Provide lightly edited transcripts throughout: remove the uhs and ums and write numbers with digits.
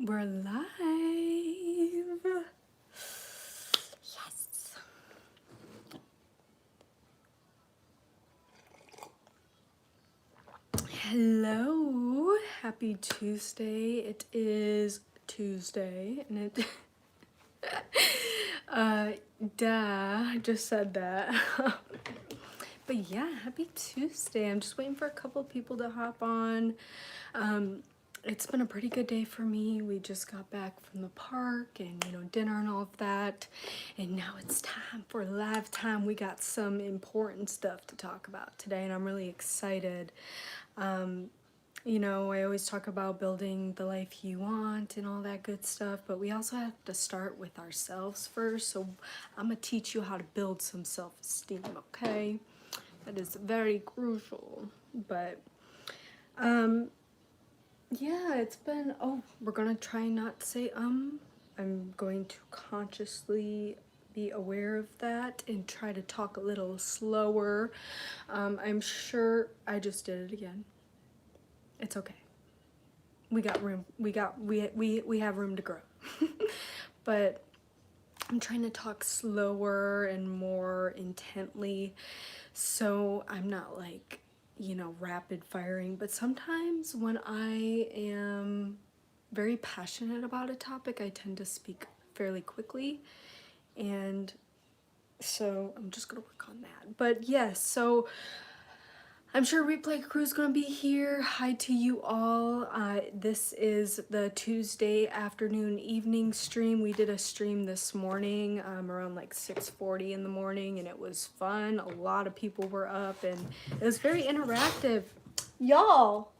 We're live. Yes. Hello. Happy Tuesday. It is Tuesday and it I just said that. But yeah, happy Tuesday. I'm just waiting for a couple of people to hop on. It's been a pretty good day for me. We just got back from the park and, dinner and all of that. And now it's time for live time. We got some important stuff to talk about today, and I'm really excited. I always talk about building the life you want and all that good stuff, but we also have to start with ourselves first. So I'm going to teach you how to build some self-esteem, okay? That is very crucial. But, yeah, it's been, we're going to try not to say, I'm going to consciously be aware of that and try to talk a little slower. I'm sure I just did it again. It's okay. We got room. We have room to grow. But I'm trying to talk slower and more intently, so I'm not like, rapid firing. But sometimes when I am very passionate about a topic, I tend to speak fairly quickly, and so I'm just gonna work on that. But yes, so I'm sure Replay Crew's gonna be here. Hi to you all. This is the Tuesday afternoon evening stream. We did a stream this morning around like 6:40 in the morning, and it was fun. A lot of people were up, and it was very interactive. Y'all.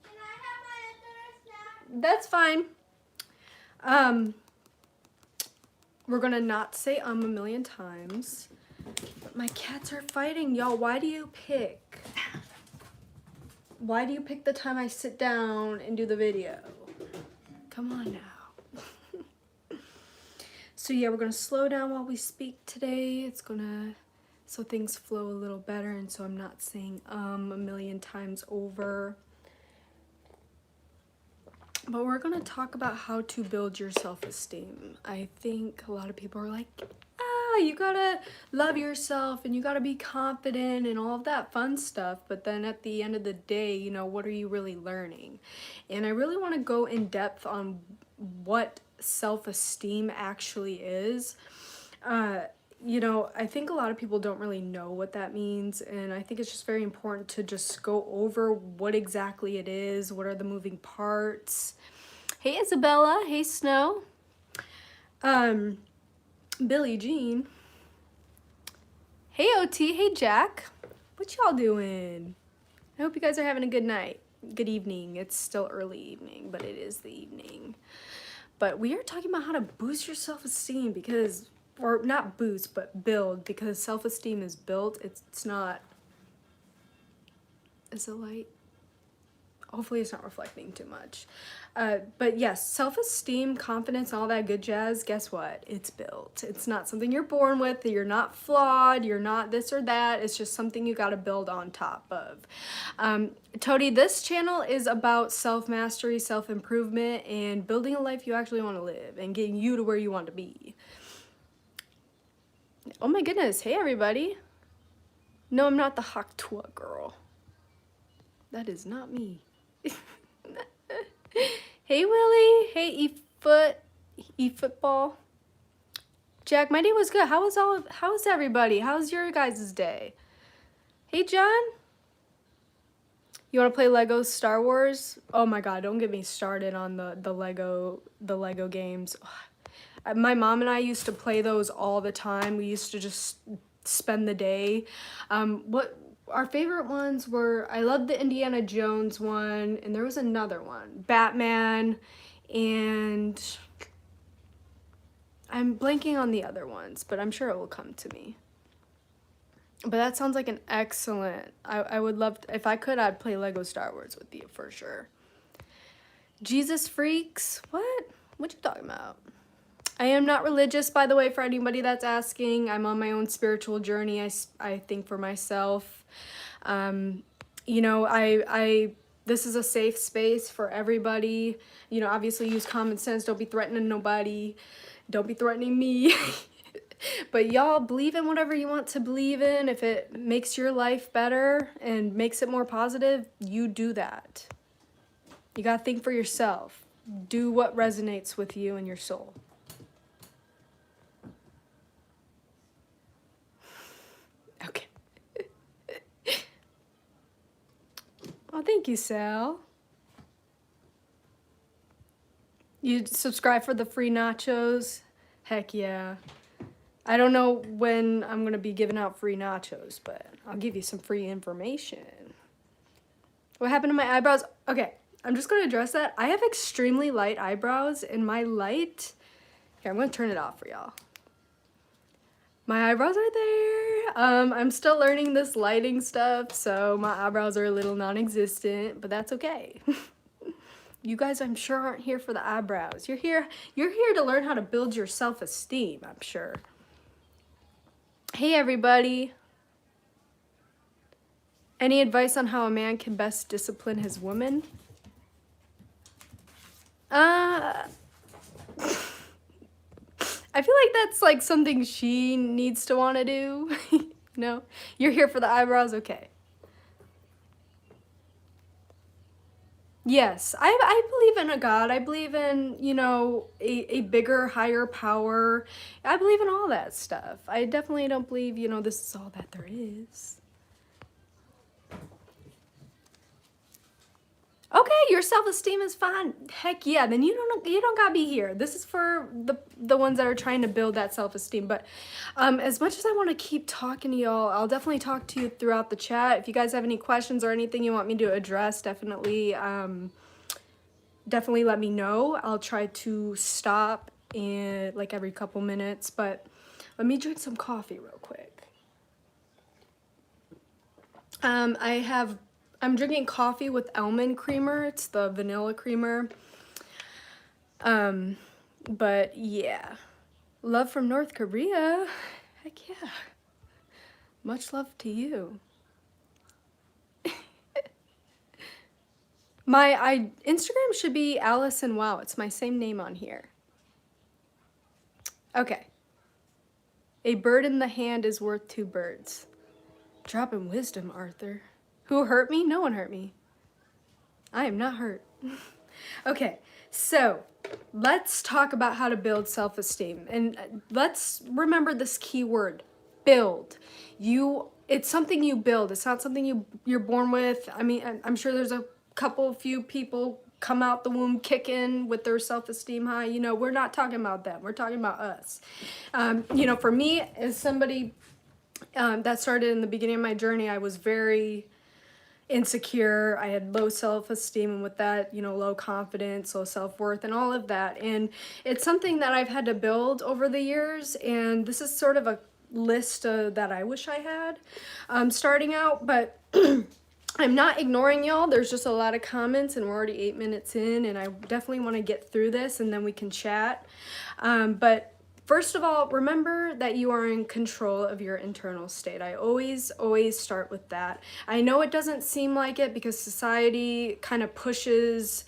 Can I have my other snack? That's fine. We're gonna not say a million times. But my cats are fighting. Y'all, why do you pick? Why do you pick the time I sit down and do the video? Come on now. So yeah, we're gonna slow down while we speak today. It's gonna, so things flow a little better, and so I'm not saying a million times over. But we're gonna talk about how to build your self-esteem. I think a lot of people are like, you gotta love yourself and you gotta be confident and all of that fun stuff, but then at the end of the day, what are you really learning? And I really want to go in depth on what self-esteem actually is. I think a lot of people don't really know what that means, and I think it's just very important to just go over what exactly it is, what are the moving parts. Hey Isabella, hey Snow. Billie Jean. Hey OT, hey Jack. What y'all doing? I hope you guys are having a good night. Good evening. It's still early evening, but it is the evening. But we are talking about how to boost your self-esteem because, or not boost, but build, because self-esteem is built. It's not, is it light? Hopefully it's not reflecting too much. But yes, self-esteem, confidence, all that good jazz, guess what? It's built. It's not something you're born with. You're not flawed. You're not this or that. It's just something you got to build on top of. Toady, this channel is about self-mastery, self-improvement, and building a life you actually want to live and getting you to where you want to be. Oh my goodness. Hey, everybody. No, I'm not the Haktua girl. That is not me. Hey Willie, hey eFootball. Jack, my day was good. How's everybody? How's your guys' day? Hey John. You want to play Lego Star Wars? Oh my god, don't get me started on the Lego games. My mom and I used to play those all the time. We used to just spend the day. Our favorite ones were, I loved the Indiana Jones one, and there was another one, Batman, and I'm blanking on the other ones, but I'm sure it will come to me. But that sounds like an excellent, I would love, if I could, I'd play Lego Star Wars with you for sure. Jesus Freaks, what? What you talking about? I am not religious, by the way, for anybody that's asking. I'm on my own spiritual journey, I think, for myself. This is a safe space for everybody. You know, obviously use common sense. Don't be threatening nobody. Don't be threatening me. But y'all believe in whatever you want to believe in. If it makes your life better and makes it more positive, you do that. You gotta think for yourself. Do what resonates with you and your soul. Okay. Oh, thank you, Sal. You subscribe for the free nachos? Heck yeah. I don't know when I'm going to be giving out free nachos, but I'll give you some free information. What happened to my eyebrows? Okay, I'm just going to address that. I have extremely light eyebrows, and my light... Okay, I'm going to turn it off for y'all. My eyebrows are there. I'm still learning this lighting stuff, so my eyebrows are a little non-existent, but that's okay. You guys, I'm sure, aren't here for the eyebrows. You're here to learn how to build your self-esteem, I'm sure. Hey, everybody. Any advice on how a man can best discipline his woman? I feel like that's like something she needs to want to do. No? You're here for the eyebrows? Okay. Yes, I believe in a God. I believe in, you know, a bigger, higher power. I believe in all that stuff. I definitely don't believe, you know, this is all that there is. Okay, your self-esteem is fine. Heck yeah, then you don't gotta be here. This is for the ones that are trying to build that self-esteem. But as much as I want to keep talking to y'all, I'll definitely talk to you throughout the chat. If you guys have any questions or anything you want me to address, definitely let me know. I'll try to stop in like every couple minutes, but let me drink some coffee real quick. I'm drinking coffee with almond creamer. It's the vanilla creamer. But yeah. Love from North Korea. Heck yeah. Much love to you. My Instagram should be Allison Wow. It's my same name on here. Okay. A bird in the hand is worth 2 birds. Dropping wisdom, Arthur. Who hurt me? No one hurt me. I am not hurt. Okay, so let's talk about how to build self-esteem. And let's remember this key word, build. It's something you build. It's not something you're born with. I mean, I'm sure there's a few people come out the womb kicking with their self-esteem high. You know, we're not talking about them. We're talking about us. You know, for me, as somebody that started in the beginning of my journey, I was very insecure. I had low self-esteem, and with that, you know, low confidence, low self-worth, and all of that. And it's something that I've had to build over the years, and this is sort of a list that I wish I had starting out, but I'm not ignoring y'all. There's just a lot of comments, and we're already 8 minutes in, and I definitely want to get through this, and then we can chat. But first of all, remember that you are in control of your internal state. I always start with that. I know it doesn't seem like it because society kind of pushes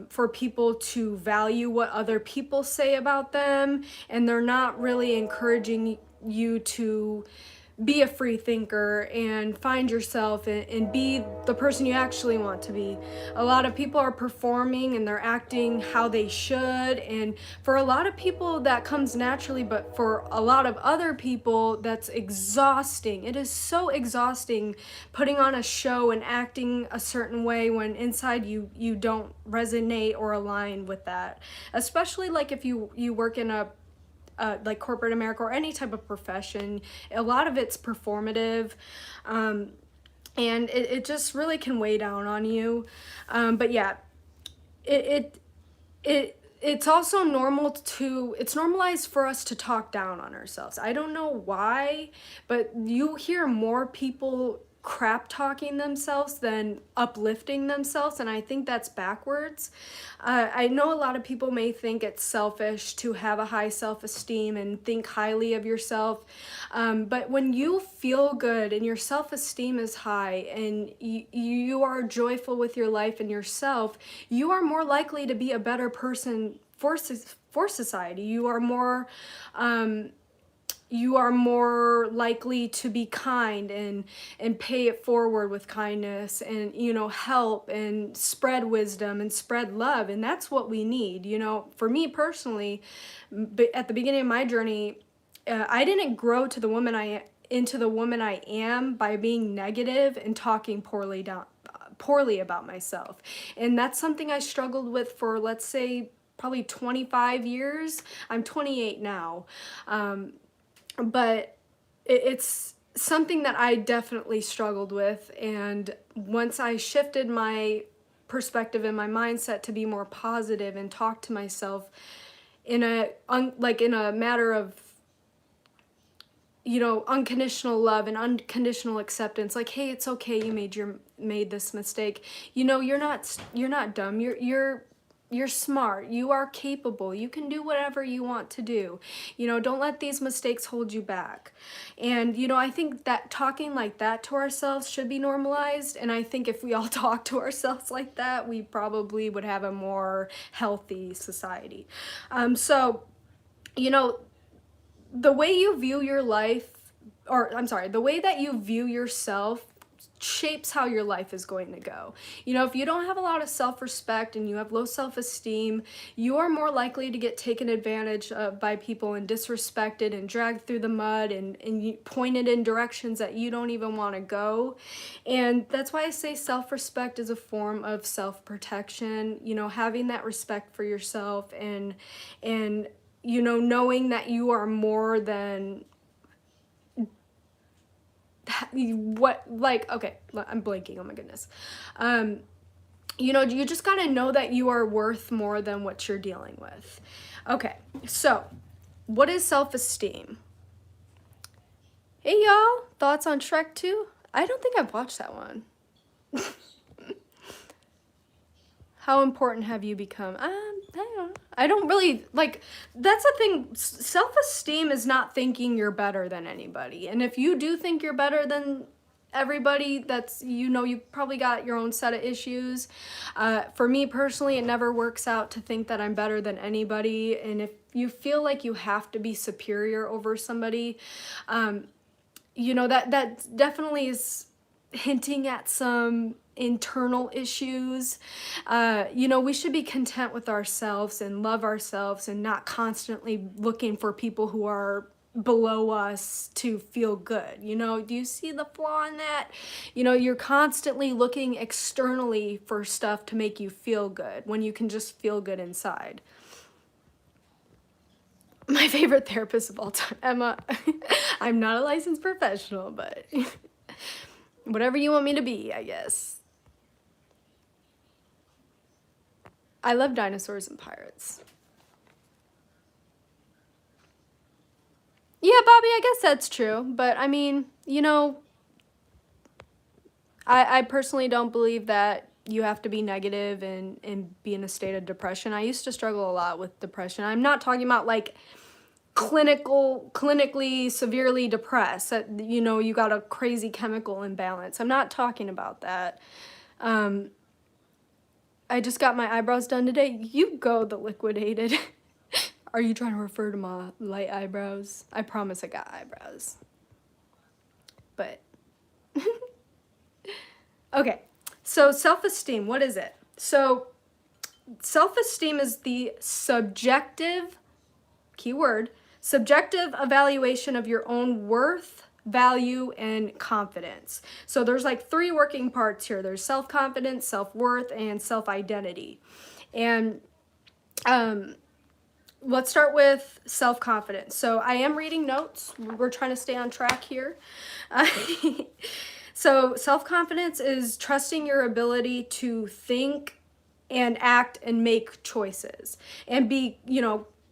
for people to value what other people say about them, and they're not really encouraging you to be a free thinker and find yourself and be the person you actually want to be. A lot of people are performing and they're acting how they should, and for a lot of people that comes naturally, but for a lot of other people that's exhausting. It is so exhausting putting on a show and acting a certain way when inside you don't resonate or align with that. Especially like if you work in a like corporate America or any type of profession, a lot of it's performative, and it just really can weigh down on you. But yeah, it's also it's normalized for us to talk down on ourselves. I don't know why, but you hear more people crap talking themselves than uplifting themselves, and I think that's backwards. I know a lot of people may think it's selfish to have a high self-esteem and think highly of yourself, but when you feel good and your self-esteem is high and you are joyful with your life and yourself, you are more likely to be a better person for society. You are more likely to be kind and pay it forward with kindness, and help and spread wisdom and spread love, and that's what we need. For me personally, at the beginning of my journey, I didn't grow to the woman into the woman I am by being negative and talking poorly about myself. And that's something I struggled with for, let's say, probably 25 years. I'm 28 now. But it's something that I definitely struggled with, and once I shifted my perspective and my mindset to be more positive and talk to myself in a matter of unconditional love and unconditional acceptance, like, hey, it's okay, you made this mistake, you're not dumb, you're smart, you are capable, you can do whatever you want to do. Don't let these mistakes hold you back. And I think that talking like that to ourselves should be normalized, and I think if we all talk to ourselves like that, we probably would have a more healthy society. So the way you view your life, the way that you view yourself shapes how your life is going to go. If you don't have a lot of self-respect and you have low self-esteem, you are more likely to get taken advantage of by people and disrespected and dragged through the mud and pointed in directions that you don't even want to go. And that's why I say self-respect is a form of self-protection, having that respect for yourself and knowing that you are more than okay, I'm blanking, oh my goodness. You just gotta know that you are worth more than what you're dealing with. Okay, so what is self-esteem? Hey y'all, thoughts on Shrek 2? I don't think I've watched that one. How important have you become? I don't really, that's the thing, self-esteem is not thinking you're better than anybody. And if you do think you're better than everybody, that's, you probably got your own set of issues. For me personally, it never works out to think that I'm better than anybody. And if you feel like you have to be superior over somebody, that definitely is hinting at some internal issues. We should be content with ourselves and love ourselves and not constantly looking for people who are below us to feel good. Do you see the flaw in that? You're constantly looking externally for stuff to make you feel good when you can just feel good inside. My favorite therapist of all time, Emma. I'm not a licensed professional, but whatever you want me to be, I guess. I love dinosaurs and pirates. Yeah, Bobby, I guess that's true. But I mean, I personally don't believe that you have to be negative and be in a state of depression. I used to struggle a lot with depression. I'm not talking about clinically severely depressed, that you got a crazy chemical imbalance. I'm not talking about that. I just got my eyebrows done today. You go, the liquidated. Are you trying to refer to my light eyebrows? I promise I got eyebrows. But okay, so self-esteem, what is it? So self-esteem is the subjective, keyword, subjective evaluation of your own worth, value, and confidence. So there's three working parts here. There's self-confidence, self-worth, and self-identity. And let's start with self-confidence. So I am reading notes. We're trying to stay on track here. So self-confidence is trusting your ability to think and act and make choices and be,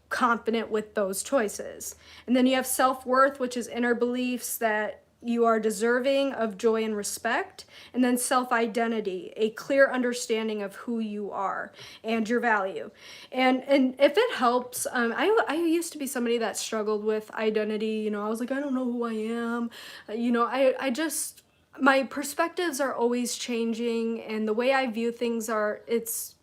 confident with those choices. And then you have self-worth, which is inner beliefs that you are deserving of joy and respect. And then self-identity, a clear understanding of who you are and your value. And if it helps, I used to be somebody that struggled with identity. You know, I was like, I don't know who I am. You know, I just, my perspectives are always changing, and the way I view things it's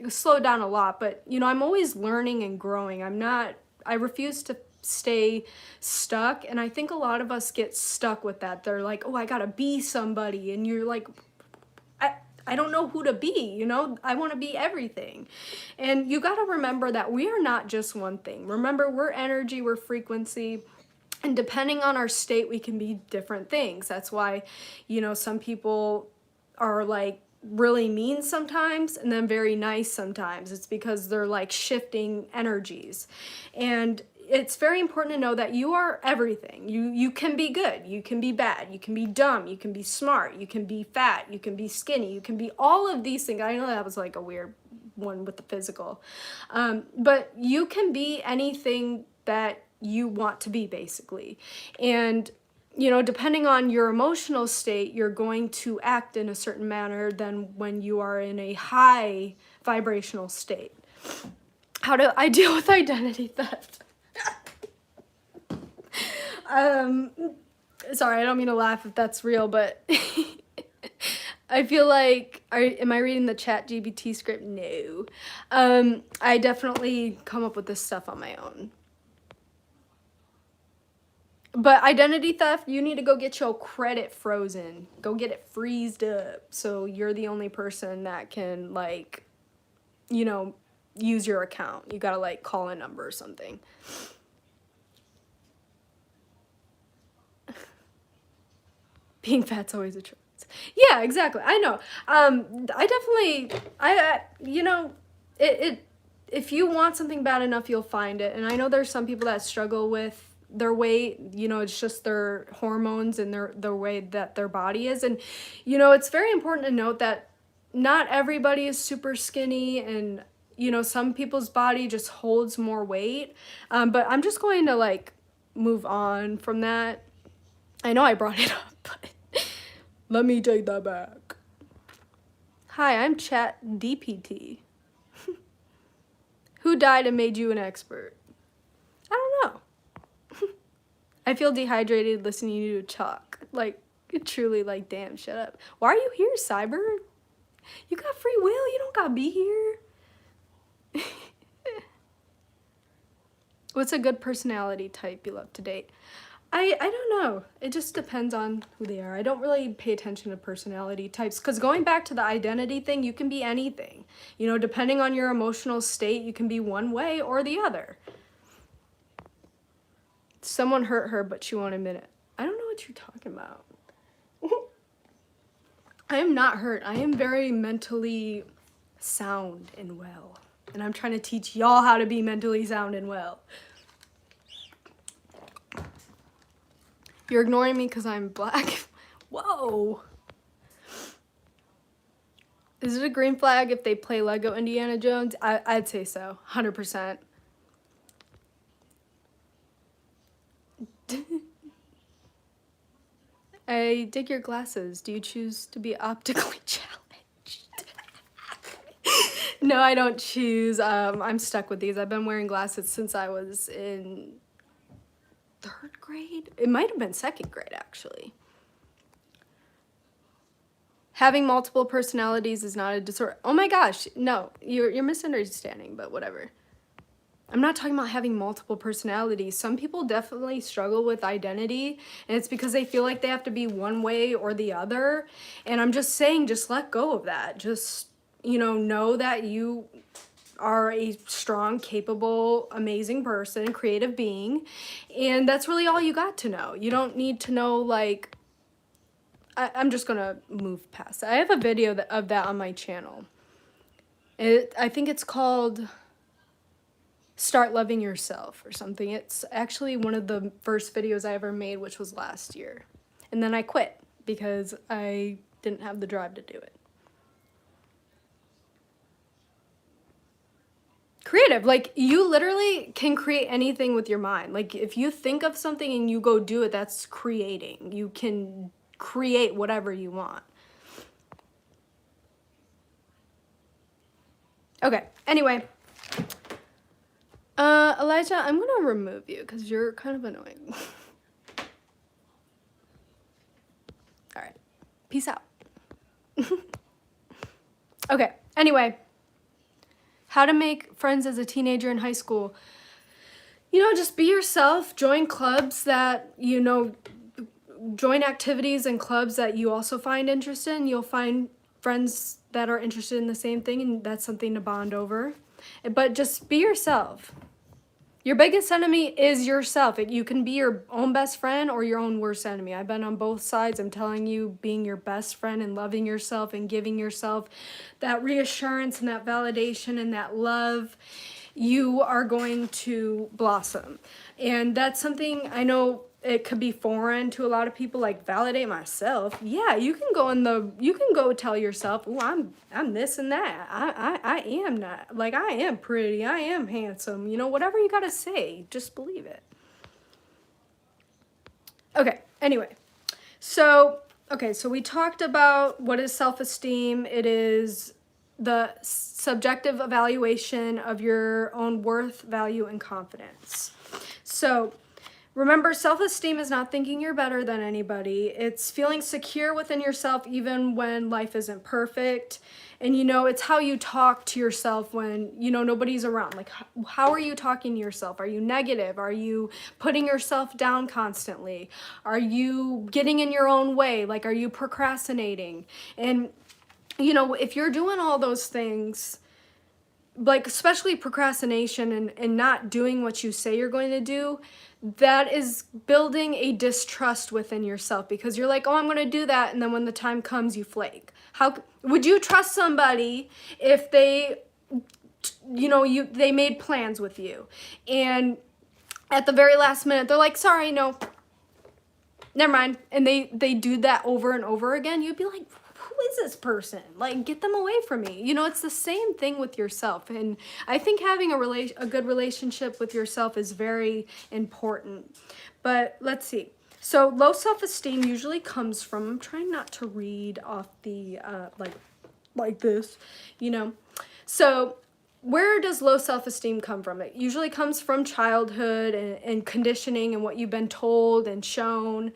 slowed down a lot, but you know, I'm always learning and growing. I refuse to stay stuck, and I think a lot of us get stuck with that. They're like, oh, I gotta be somebody, and you're like, I don't know who to be, you know, I want to be everything. And you got to remember that we are not just one thing. Remember, we're energy, we're frequency. And depending on our state, we can be different things. That's why, you know, some people are like really mean sometimes and then very nice sometimes. It's because they're like shifting energies. And it's very important to know that you are everything. You can be good, you can be bad, you can be dumb, you can be smart, you can be fat, you can be skinny, you can be all of these things. I know that was like a weird one with the physical. But you can be anything that you want to be, basically. And you know, depending on your emotional state, you're going to act in a certain manner than when you are in a high vibrational state. How do I deal with identity theft? Sorry, I don't mean to laugh if that's real, but I feel like, am I reading the ChatGPT script? No. I definitely come up with this stuff on my own. But identity theft, you need to go get your credit frozen. Go get it freezed up so you're the only person that can, like, you know, use your account. You gotta, like, call a number or something. Being fat's always a choice. Yeah, exactly. I know. You know, if you want something bad enough, you'll find it. And I know there's some people that struggle with their weight. You know, it's just their hormones and the way that their body is. And, you know, it's very important to note that not everybody is super skinny, and, you know, some people's body just holds more weight. But I'm just going to, like, move on from that. I know I brought it up, but let me take that back. Hi, I'm ChatGPT. Who died and made you an expert? I don't know. I feel dehydrated listening to you talk. Like, truly, like, damn, shut up. Why are you here, Cyber? You got free will. You don't gotta be here. What's a good personality type you love to date? I don't know. It just depends on who they are. I don't really pay attention to personality types, because going back to the identity thing, you can be anything. You know, depending on your emotional state, you can be one way or the other. Someone hurt her, but she won't admit it. I don't know what you're talking about. I am not hurt. I am very mentally sound and well. And I'm trying to teach y'all how to be mentally sound and well. You're ignoring me because I'm black? Whoa. Is it a green flag if they play Lego Indiana Jones? I'd say so. 100%. I dig your glasses. Do you choose to be optically challenged? No, I don't choose. I'm stuck with these. I've been wearing glasses since I was in 3rd grade. It might have been 2nd grade, actually. Having multiple personalities is not a disorder. Oh my gosh, no, you're misunderstanding, but whatever. I'm not talking about having multiple personalities. Some people definitely struggle with identity, and it's because they feel like they have to be one way or the other. And I'm just saying, just let go of that. Just, you know that you are a strong, capable, amazing person, creative being, and that's really all you got to know. You don't need to know, like, I'm just gonna move past that. I have a video of that on my channel. I think it's called Start Loving Yourself or something. It's actually one of the first videos I ever made, which was last year. And then I quit because I didn't have the drive to do it. creative. Like, you literally can create anything with your mind. Like, if you think of something and you go do it, that's creating. You can create whatever you want. Okay, anyway. Elijah, I'm gonna remove you because you're kind of annoying. All right, peace out. Okay, anyway, how to make friends as a teenager in high school. You know, just be yourself, join clubs that, you know, join activities and clubs that you also find interested in. You'll find friends that are interested in the same thing, and that's something to bond over. But just be yourself. Your biggest enemy is yourself. You can be your own best friend or your own worst enemy. I've been on both sides. I'm telling you, being your best friend and loving yourself and giving yourself that reassurance and that validation and that love, you are going to blossom. And that's something I know it could be foreign to a lot of people, like, validate myself. Yeah, you can go tell yourself, oh, I'm this and that. I am not, like, I am pretty, I am handsome, you know, whatever you gotta say, just believe it. Okay, anyway, so we talked about what is self-esteem. It is the subjective evaluation of your own worth, value, and confidence. So remember, self-esteem is not thinking you're better than anybody. It's feeling secure within yourself even when life isn't perfect. And, you know, it's how you talk to yourself when, you know, nobody's around. Like, how are you talking to yourself? Are you negative? Are you putting yourself down constantly? Are you getting in your own way? Like, are you procrastinating? And, you know, if you're doing all those things, like, especially procrastination and not doing what you say you're going to do, that is building a distrust within yourself, because you're like, oh, I'm going to do that, and then when the time comes, you flake. How would you trust somebody if they, you know, they made plans with you, and at the very last minute, they're like, sorry, no, never mind, and they do that over and over again? You'd be like, who is this person? Like, get them away from me. You know, it's the same thing with yourself. And I think having a good relationship with yourself is very important. But let's see. So low self-esteem usually comes from, I'm trying not to read off the, like this, you know. So where does low self-esteem come from? It usually comes from childhood and conditioning and what you've been told and shown,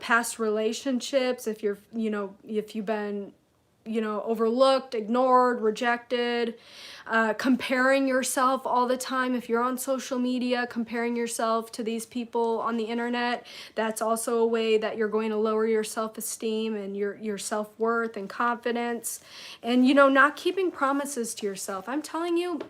past relationships, if you've been, you know, overlooked, ignored, rejected, comparing yourself all the time. If you're on social media, comparing yourself to these people on the internet, that's also a way that you're going to lower your self-esteem and your self-worth and confidence. And, you know, not keeping promises to yourself. I'm telling you,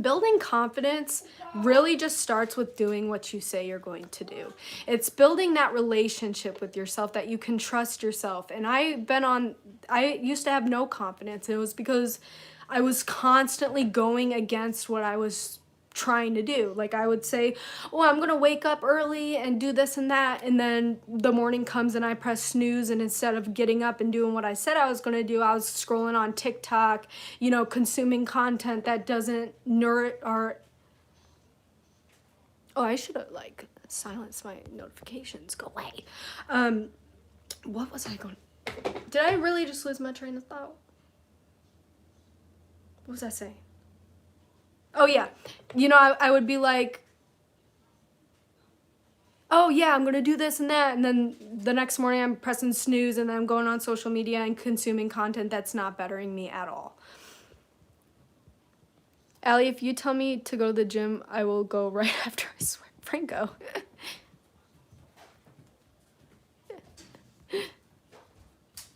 building confidence really just starts with doing what you say you're going to do. It's building that relationship with yourself that you can trust yourself. And I used to have no confidence. It was because I was constantly going against what I was trying to do. Like, I would say, oh, I'm gonna wake up early and do this and that, and then the morning comes and I press snooze, and instead of getting up and doing what I said I was gonna do, I was scrolling on TikTok, you know, consuming content that doesn't nourish or I should have, like, silenced my notifications. Go away. What was I going? Did I really just lose my train of thought? What was I saying? Oh, yeah. You know, I would be like, oh, yeah, I'm going to do this and that. And then the next morning I'm pressing snooze, and then I'm going on social media and consuming content that's not bettering me at all. Allie, if you tell me to go to the gym, I will go right after, I swear. Franco. Can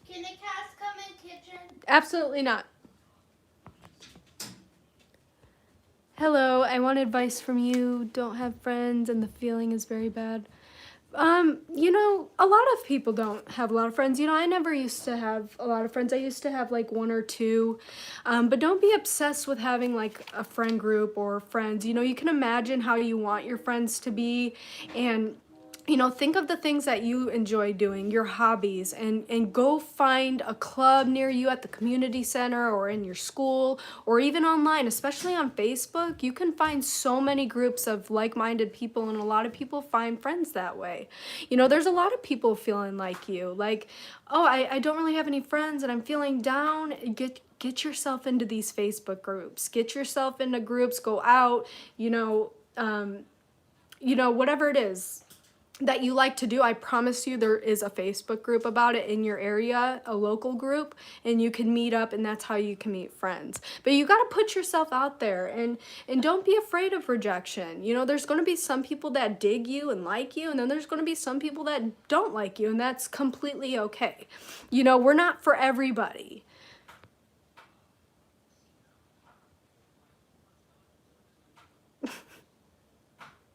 the cats come in kitchen? Absolutely not. Hello, I want advice from you. Don't have friends and the feeling is very bad. You know, a lot of people don't have a lot of friends. You know, I never used to have a lot of friends. I used to have like one or two. But don't be obsessed with having like a friend group or friends. You know, you can imagine how you want your friends to be, and you know, think of the things that you enjoy doing, your hobbies, and go find a club near you at the community center or in your school or even online, especially on Facebook. You can find so many groups of like-minded people, and a lot of people find friends that way. You know, there's a lot of people feeling like you, like, oh, I don't really have any friends and I'm feeling down. Get yourself into these Facebook groups. Get yourself into groups, go out, whatever it is that you like to do. I promise you there is a Facebook group about it in your area, a local group, and you can meet up, and that's how you can meet friends. But you got to put yourself out there, and don't be afraid of rejection. You know, there's going to be some people that dig you and like you, and then there's going to be some people that don't like you, and that's completely okay. You know, we're not for everybody.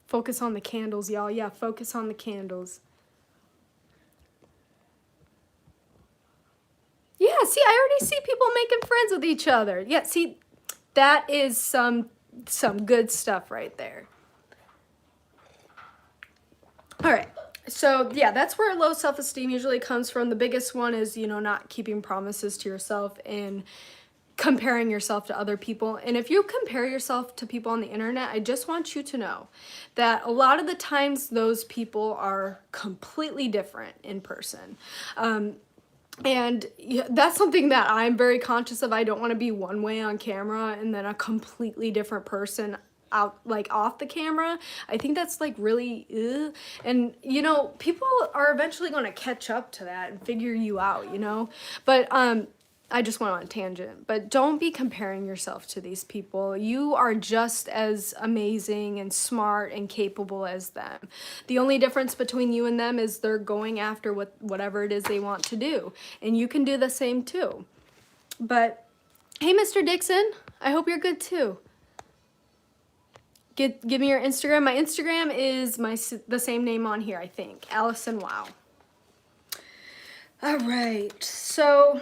Focus on the candles, y'all. Yeah, focus on the candles. Yeah, see, I already see people making friends with each other. Yeah, see, that is some good stuff right there. All right. So, yeah, that's where low self-esteem usually comes from. The biggest one is, you know, not keeping promises to yourself and comparing yourself to other people. And if you compare yourself to people on the internet, I just want you to know that a lot of the times those people are completely different in person. And that's something that I'm very conscious of. I don't want to be one way on camera and then a completely different person out, like, off the camera. I think that's like really and you know, people are eventually going to catch up to that and figure you out, you know. But I just went on a tangent, but don't be comparing yourself to these people. You are just as amazing and smart and capable as them. The only difference between you and them is they're going after whatever it is they want to do, and you can do the same too. But hey, Mr. Dixon, I hope you're good too. Give me your Instagram. My Instagram is the same name on here, I think. Allison Wow. All right, so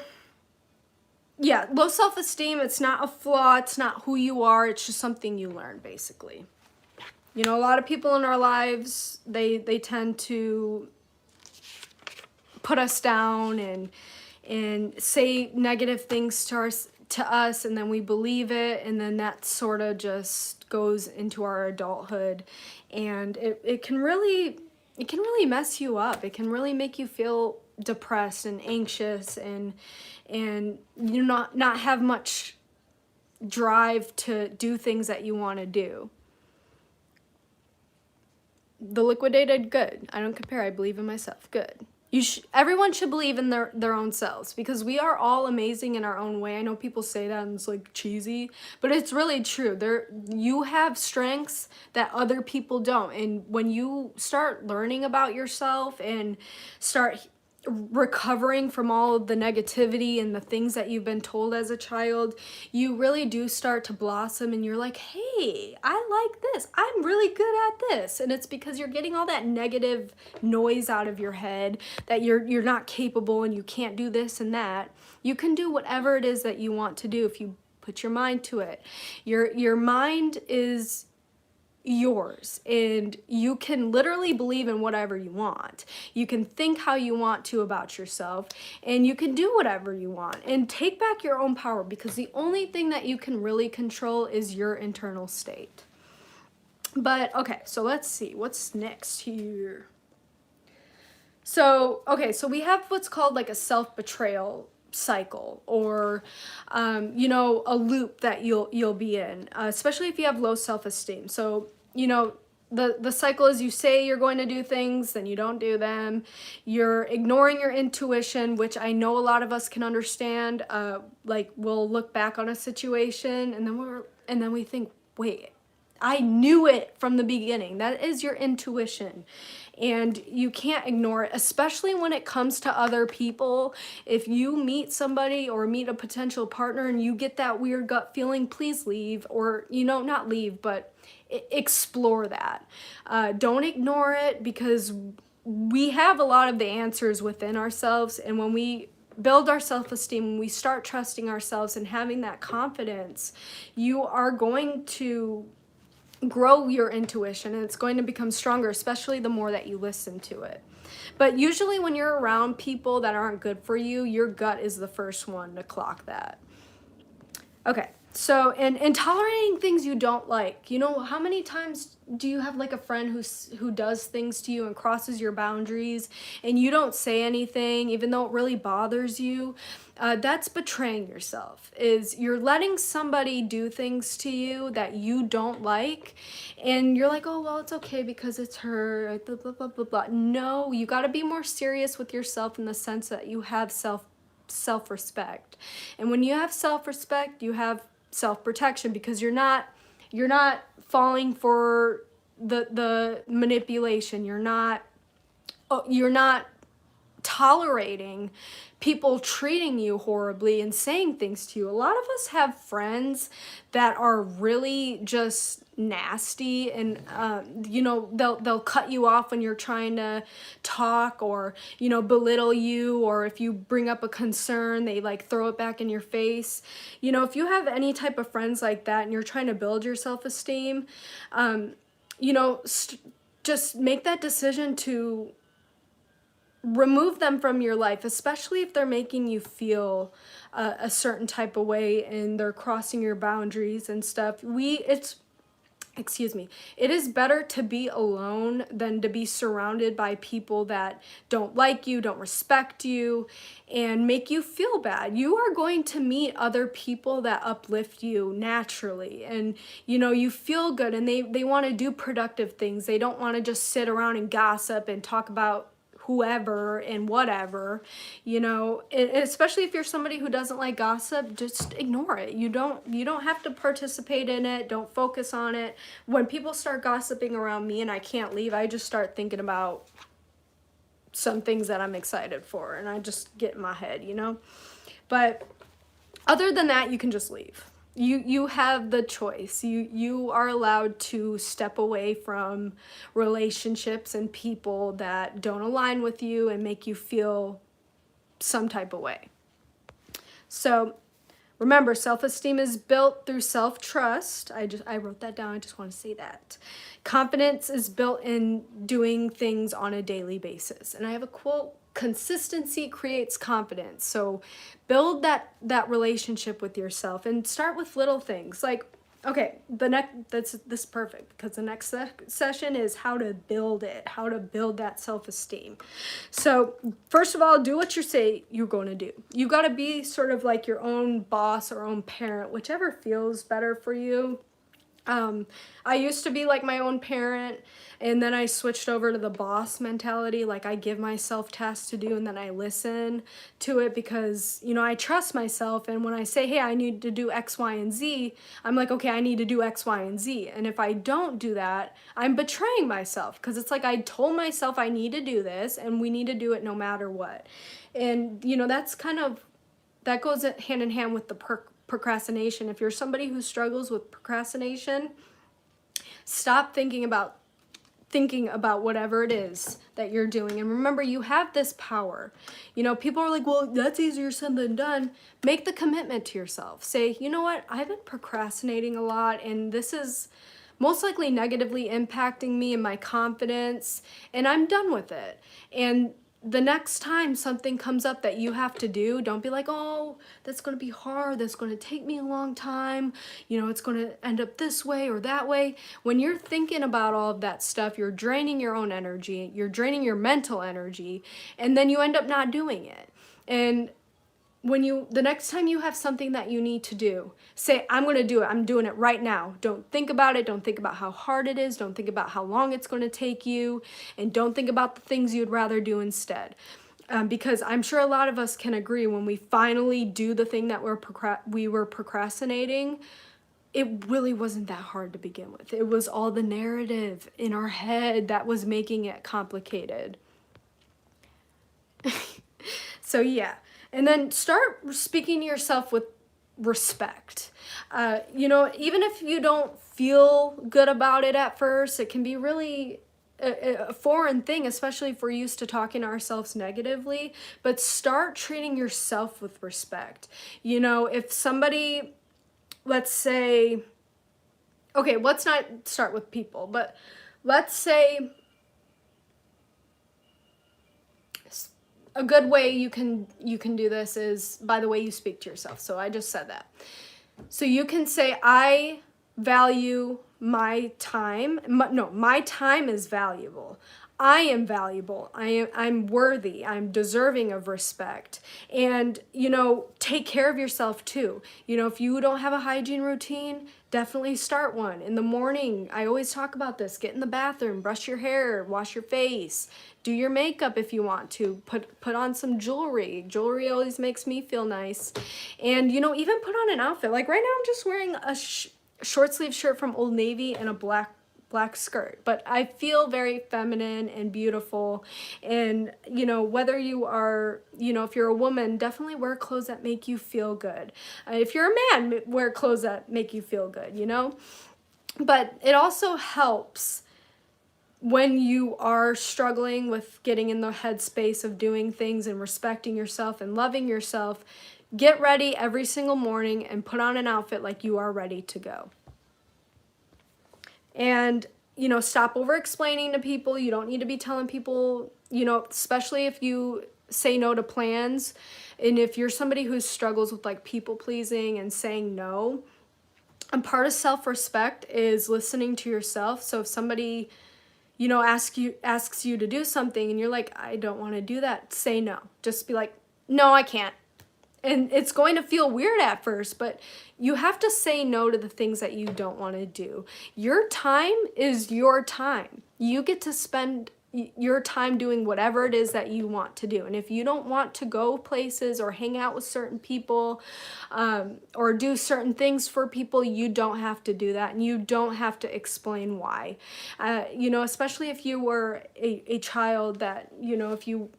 yeah, low self-esteem, it's not a flaw, it's not who you are, it's just something you learn, basically. You know, a lot of people in our lives, they tend to put us down and say negative things to us, and then we believe it, and then that sort of just goes into our adulthood, and it can really mess you up. It can really make you feel depressed and anxious, and you not have much drive to do things that you want to do. The liquidated, good. I don't compare. I believe in myself. Good. Everyone should believe in their own selves, because we are all amazing in our own way. I know people say that and it's like cheesy, but it's really true. You have strengths that other people don't, and when you start learning about yourself and start recovering from all of the negativity and the things that you've been told as a child, you really do start to blossom, and you're like, hey, I like this, I'm really good at this. And it's because you're getting all that negative noise out of your head that you're not capable and you can't do this and that. You can do whatever it is that you want to do if you put your mind to it. Your mind is yours, and you can literally believe in whatever you want. You can think how you want to about yourself, and you can do whatever you want, and take back your own power, because the only thing that you can really control is your internal state. But okay, so let's see what's next here. So okay, so we have what's called like a self-betrayal cycle, or you know, a loop that you'll be in, especially if you have low self-esteem. So you know, the cycle is, you say you're going to do things, then you don't do them. You're ignoring your intuition, which I know a lot of us can understand. Like, we'll look back on a situation and then we think, wait, I knew it from the beginning. That is your intuition, and you can't ignore it, especially when it comes to other people. If you meet somebody or meet a potential partner and you get that weird gut feeling, please leave, or, you know, not leave, but explore that. Don't ignore it, because we have a lot of the answers within ourselves, and when we build our self-esteem, when we start trusting ourselves and having that confidence, you are going to grow your intuition, and it's going to become stronger, especially the more that you listen to it. But usually when you're around people that aren't good for you, your gut is the first one to clock that. Okay, so and tolerating things you don't like. You know, how many times do you have like a friend who does things to you and crosses your boundaries, and you don't say anything even though it really bothers you? That's betraying yourself. Is you're letting somebody do things to you that you don't like, and you're like, oh well, it's okay because it's her. Blah blah blah blah blah. No, you got to be more serious with yourself in the sense that you have self-respect. And when you have self-respect, you have self-protection, because you're not falling for the manipulation. You're not tolerating people treating you horribly and saying things to you. A lot of us have friends that are really just nasty, and they'll cut you off when you're trying to talk, or belittle you, or if you bring up a concern, they like throw it back in your face. If you have any type of friends like that and you're trying to build your self-esteem, just make that decision to remove them from your life, especially if they're making you feel a certain type of way and they're crossing your boundaries and stuff. It is better to be alone than to be surrounded by people that don't like you, don't respect you, and make you feel bad. You are going to meet other people that uplift you naturally, and you feel good, and they want to do productive things. They don't want to just sit around and gossip and talk about whoever and whatever, especially if you're somebody who doesn't like gossip. Just ignore it. You don't have to participate in it. Don't focus on it. When people start gossiping around me and I can't leave, I just start thinking about some things that I'm excited for, and I just get in my head, but other than that, you can just leave. You have the choice. You are allowed to step away from relationships and people that don't align with you and make you feel some type of way. So remember, self-esteem is built through self-trust. I wrote that down. I just want to say that. Confidence is built in doing things on a daily basis. And I have a quote: consistency creates confidence. So build that relationship with yourself, and start with little things. Like, okay, this is perfect, because the next session is how to build that self-esteem. So first of all, do what you say you're going to do. You got to be sort of like your own boss or own parent, whichever feels better for you. I used to be like my own parent, and then I switched over to the boss mentality. Like, I give myself tasks to do, and then I listen to it, because I trust myself. And when I say, hey, I need to do X, Y, and Z, I'm like, okay, I need to do X, Y, and Z. And if I don't do that, I'm betraying myself, because it's like I told myself I need to do this, and we need to do it no matter what. And that goes hand in hand with the procrastination. If you're somebody who struggles with procrastination, stop thinking about whatever it is that you're doing, and remember, you have this power. People are like, well, that's easier said than done. Make the commitment to yourself. Say, you know what, I've been procrastinating a lot, and this is most likely negatively impacting me and my confidence, and I'm done with it. And the next time something comes up that you have to do, don't be like, oh, that's going to be hard, that's going to take me a long time, it's going to end up this way or that way. When you're thinking about all of that stuff, you're draining your own energy, you're draining your mental energy, and then you end up not doing it. And the next time you have something that you need to do, say, I'm going to do it. I'm doing it right now. Don't think about it. Don't think about how hard it is. Don't think about how long it's going to take you. And don't think about the things you'd rather do instead. Because I'm sure a lot of us can agree, when we finally do the thing that we were procrastinating, it really wasn't that hard to begin with. It was all the narrative in our head that was making it complicated. So yeah. And then start speaking to yourself with respect. Even if you don't feel good about it at first, it can be really a foreign thing, especially if we're used to talking to ourselves negatively. But start treating yourself with respect. If somebody, let's say, okay, let's not start with people, but let's say a good way you can do this is by the way you speak to yourself. So I just said that. So you can say, I value my time. My time is valuable. I am valuable. I'm worthy. I'm deserving of respect. And, take care of yourself too. If you don't have a hygiene routine, definitely start one. In the morning, I always talk about this. Get in the bathroom, brush your hair, wash your face, do your makeup if you want to, put on some jewelry. Jewelry always makes me feel nice. And, even put on an outfit. Like right now I'm just wearing a short sleeve shirt from Old Navy and a black skirt, but I feel very feminine and beautiful. And whether you are, if you're a woman, definitely wear clothes that make you feel good. If you're a man, wear clothes that make you feel good, but it also helps when you are struggling with getting in the headspace of doing things and respecting yourself and loving yourself. Get ready every single morning and put on an outfit like you are ready to go. And, stop over explaining to people. You don't need to be telling people, especially if you say no to plans. And if you're somebody who struggles with like people pleasing and saying no, and part of self-respect is listening to yourself. So if somebody, asks you to do something and you're like, I don't want to do that, say no. Just be like, no, I can't. And it's going to feel weird at first, but you have to say no to the things that you don't want to do. Your time is your time. You get to spend your time doing whatever it is that you want to do. And if you don't want to go places or hang out with certain people, or do certain things for people, you don't have to do that. And you don't have to explain why. Especially if you were a child that, if you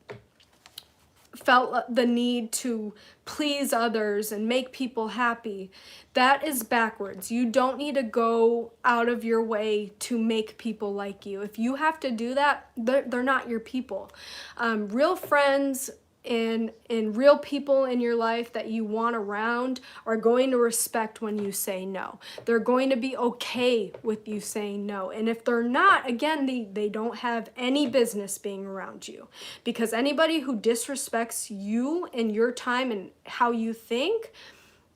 felt the need to please others and make people happy, that is backwards. You don't need to go out of your way to make people like you. If you have to do that, they're not your people. Real friends and real people in your life that you want around are going to respect when you say no. They're going to be okay with you saying no. And if they're not, again, they don't have any business being around you. Because anybody who disrespects you and your time and how you think,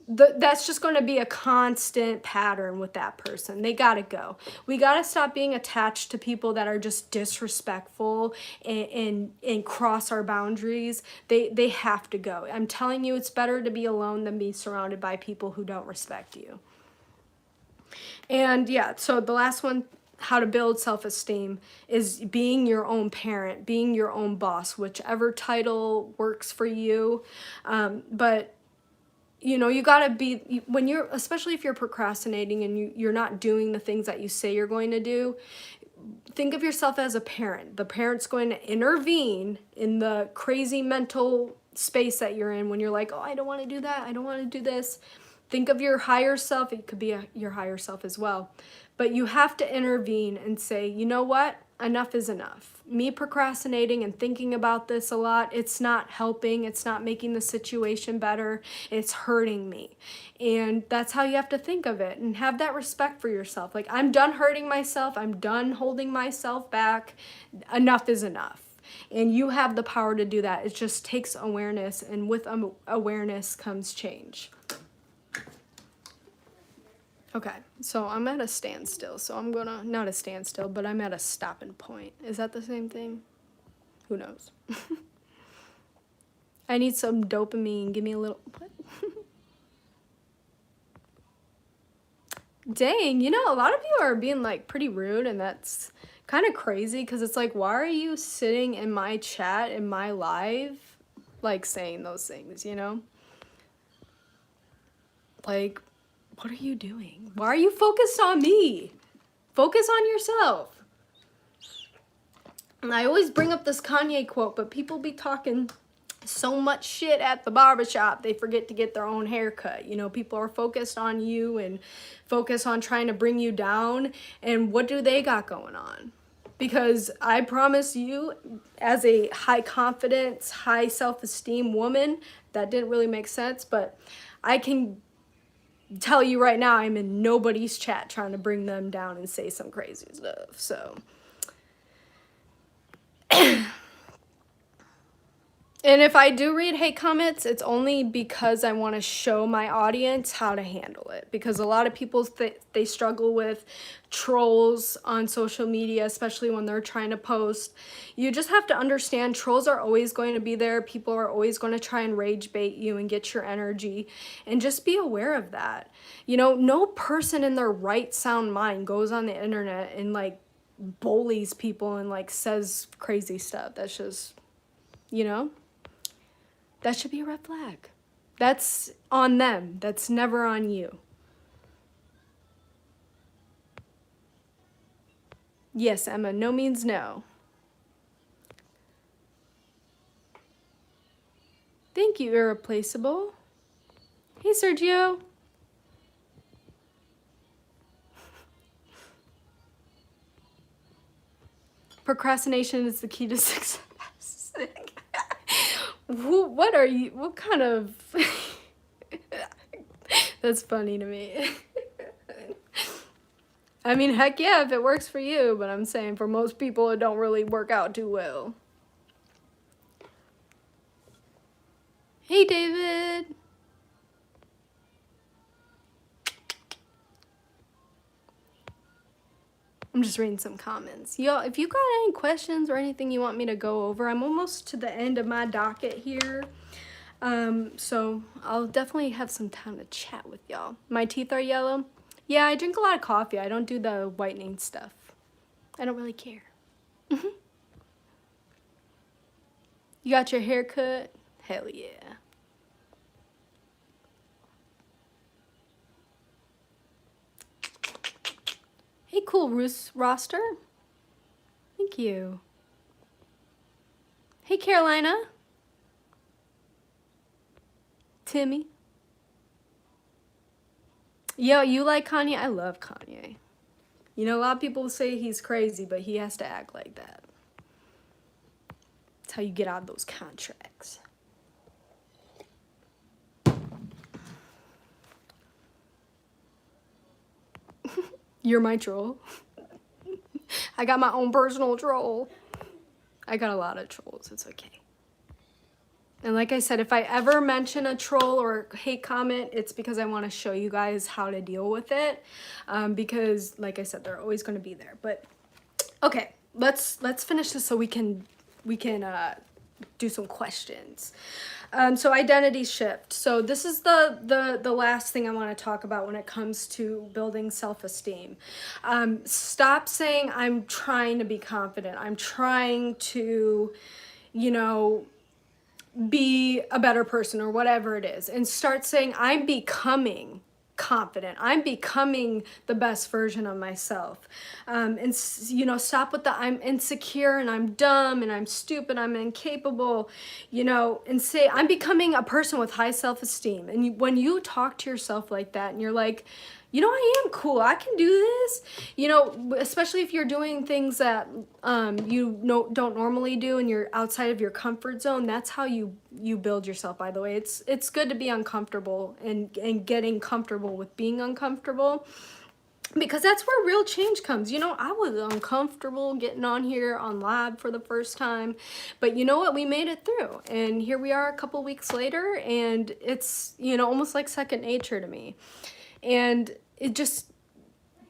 that's just going to be a constant pattern with that person. They got to go. We got to stop being attached to people that are just disrespectful and cross our boundaries. They have to go. I'm telling you, it's better to be alone than be surrounded by people who don't respect you. And yeah, so the last one, how to build self-esteem, is being your own parent, being your own boss, whichever title works for you. But you gotta be, when you're, especially if you're procrastinating and you're not doing the things that you say you're going to do, think of yourself as a parent. The parent's going to intervene in the crazy mental space that you're in when you're like, oh, I don't want to do that, I don't want to do this. Think of your higher self. It could be your higher self as well. But you have to intervene and say, you know what? Enough is enough. Me procrastinating and thinking about this a lot, it's not helping. It's not making the situation better. It's hurting me. And that's how you have to think of it and have that respect for yourself. Like, I'm done hurting myself. I'm done holding myself back. Enough is enough. And you have the power to do that. It just takes awareness, and with awareness comes change. Okay, so I'm at a standstill, so I'm gonna, not a standstill, but I'm at a stopping point. Is that the same thing? Who knows? I need some dopamine. Give me a little, what? Dang, a lot of you are being like pretty rude, and that's kind of crazy, because it's like, why are you sitting in my chat, in my live, like saying those things, Like, what are you doing? Why are you focused on me? Focus on yourself. And I always bring up this Kanye quote, but people be talking so much shit at the barbershop, they forget to get their own haircut. People are focused on you and focus on trying to bring you down. And what do they got going on? Because I promise you, as a high confidence, high self-esteem woman, that didn't really make sense, but I can tell you right now, I'm in nobody's chat trying to bring them down and say some crazy stuff. So, and if I do read hate comments, it's only because I want to show my audience how to handle it. Because a lot of people, they struggle with trolls on social media, especially when they're trying to post. You just have to understand trolls are always going to be there. People are always going to try and rage bait you and get your energy. And just be aware of that. You know, no person in their right sound mind goes on the internet and like bullies people and like says crazy stuff. That's just, you know? That should be a red flag. That's on them. That's never on you. Yes, Emma, no means no. Thank you, Irreplaceable. Hey, Sergio. Procrastination is the key to success. What are you? What kind of... That's funny to me. I mean, heck yeah, if it works for you, but I'm saying for most people, it don't really work out too well. Hey, David. I'm just reading some comments. Y'all, if you got any questions or anything you want me to go over, I'm almost to the end of my docket here. So I'll definitely have some time to chat with y'all. My teeth are yellow. Yeah, I drink a lot of coffee. I don't do the whitening stuff. I don't really care. You got your hair cut? Hell yeah. Hey, cool roster. Thank you. Hey, Carolina. Timmy. Yo, you like Kanye? I love Kanye. You know, a lot of people say he's crazy, but he has to act like that. That's how you get out of those contracts. You're my troll. I got my own personal troll. I got a lot of trolls. It's okay. And like I said, if I ever mention a troll or hate comment, it's because I want to show you guys how to deal with it. Because like I said, they're always going to be there. But okay, let's finish this so we can do some questions. So identity shift. So this is the last thing I want to talk about when it comes to building self-esteem. Stop saying I'm trying to be confident. I'm trying to, you know, be a better person or whatever it is, and start saying I'm becoming confident. I'm becoming the best version of myself. And you know, stop with the I'm insecure and I'm dumb and I'm stupid, I'm incapable, you know, and say I'm becoming a person with high self-esteem. And when you talk to yourself like that and you're like, you know, I am cool, I can do this, you know, especially if you're doing things that don't normally do and you're outside of your comfort zone. That's how you build yourself, by the way. It's good to be uncomfortable and getting comfortable with being uncomfortable, because that's where real change comes. You know, I was uncomfortable getting on here on live for the first time, but you know what? We made it through, and here we are a couple weeks later, and it's, you know, almost like second nature to me. And it just,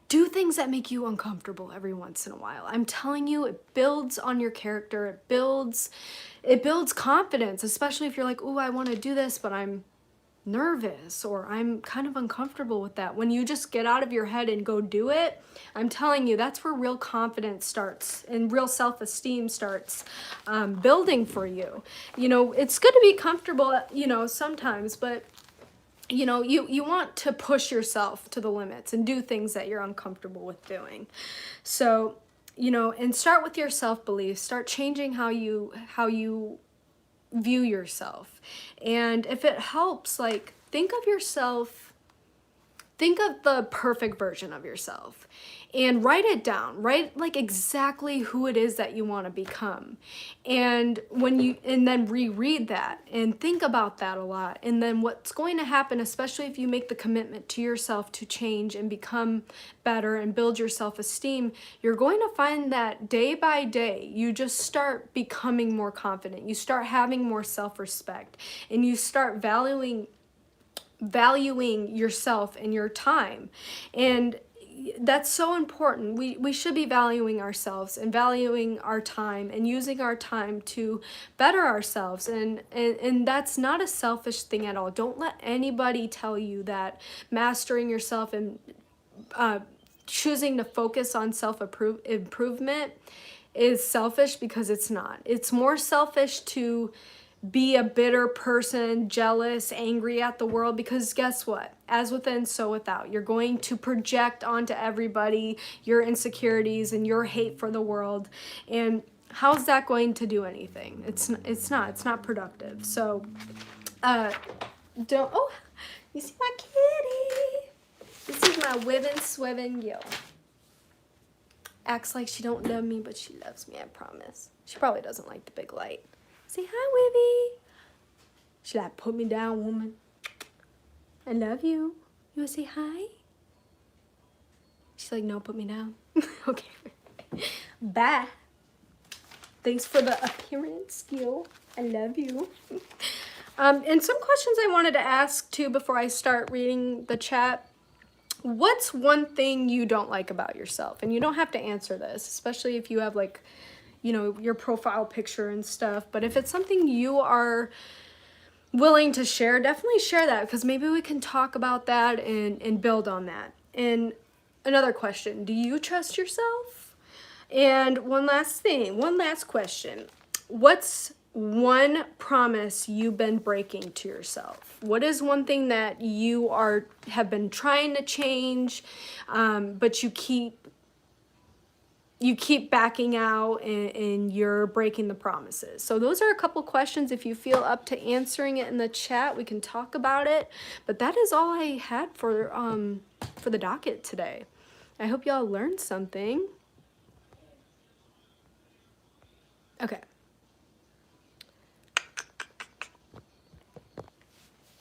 do things that make you uncomfortable every once in a while. I'm telling you, it builds on your character. It builds confidence, especially if you're like, ooh, I want to do this, but I'm nervous or I'm kind of uncomfortable with that. When you just get out of your head and go do it, I'm telling you, that's where real confidence starts and real self-esteem starts building for you. You know, it's good to be comfortable, you know, sometimes, but you know, you want to push yourself to the limits and do things that you're uncomfortable with doing. So, you know, and start with your self-belief. Start changing how you view yourself. And if it helps, like, think of yourself think of the perfect version of yourself and write it down. Write like exactly who it is that you want to become. And then reread that and think about that a lot. And then what's going to happen, especially if you make the commitment to yourself to change and become better and build your self-esteem, you're going to find that day by day, you just start becoming more confident. You start having more self-respect, and you start valuing yourself and your time. And that's so important. We should be valuing ourselves and valuing our time and using our time to better ourselves. And that's not a selfish thing at all. Don't let anybody tell you that mastering yourself and choosing to focus on self-improvement is selfish, because it's not. It's more selfish to be a bitter person, jealous, angry at the world, because guess what? As within, so without. You're going to project onto everybody your insecurities and your hate for the world. And how's that going to do anything? It's not productive. So, oh, you see my kitty? This is my Wivin Swivin Yo. Acts like she don't love me, but she loves me, I promise. She probably doesn't like the big light. Say hi, Wivy. She like, put me down, woman. I love you. You wanna say hi? She's like, no, put me down. Okay. Bye. Thanks for the appearance, yo. I love you. And some questions I wanted to ask too before I start reading the chat. What's one thing you don't like about yourself? And you don't have to answer this, especially if you have like, you know, your profile picture and stuff. But if it's something you are willing to share, definitely share that, because maybe we can talk about that and build on that. And another question, do you trust yourself? And one last question. What's one promise you've been breaking to yourself? What is one thing that you have been trying to change, but you keep backing out and you're breaking the promises? So those are a couple questions. If you feel up to answering it in the chat, we can talk about it. But that is all I had for the docket today. I hope y'all learned something. Okay.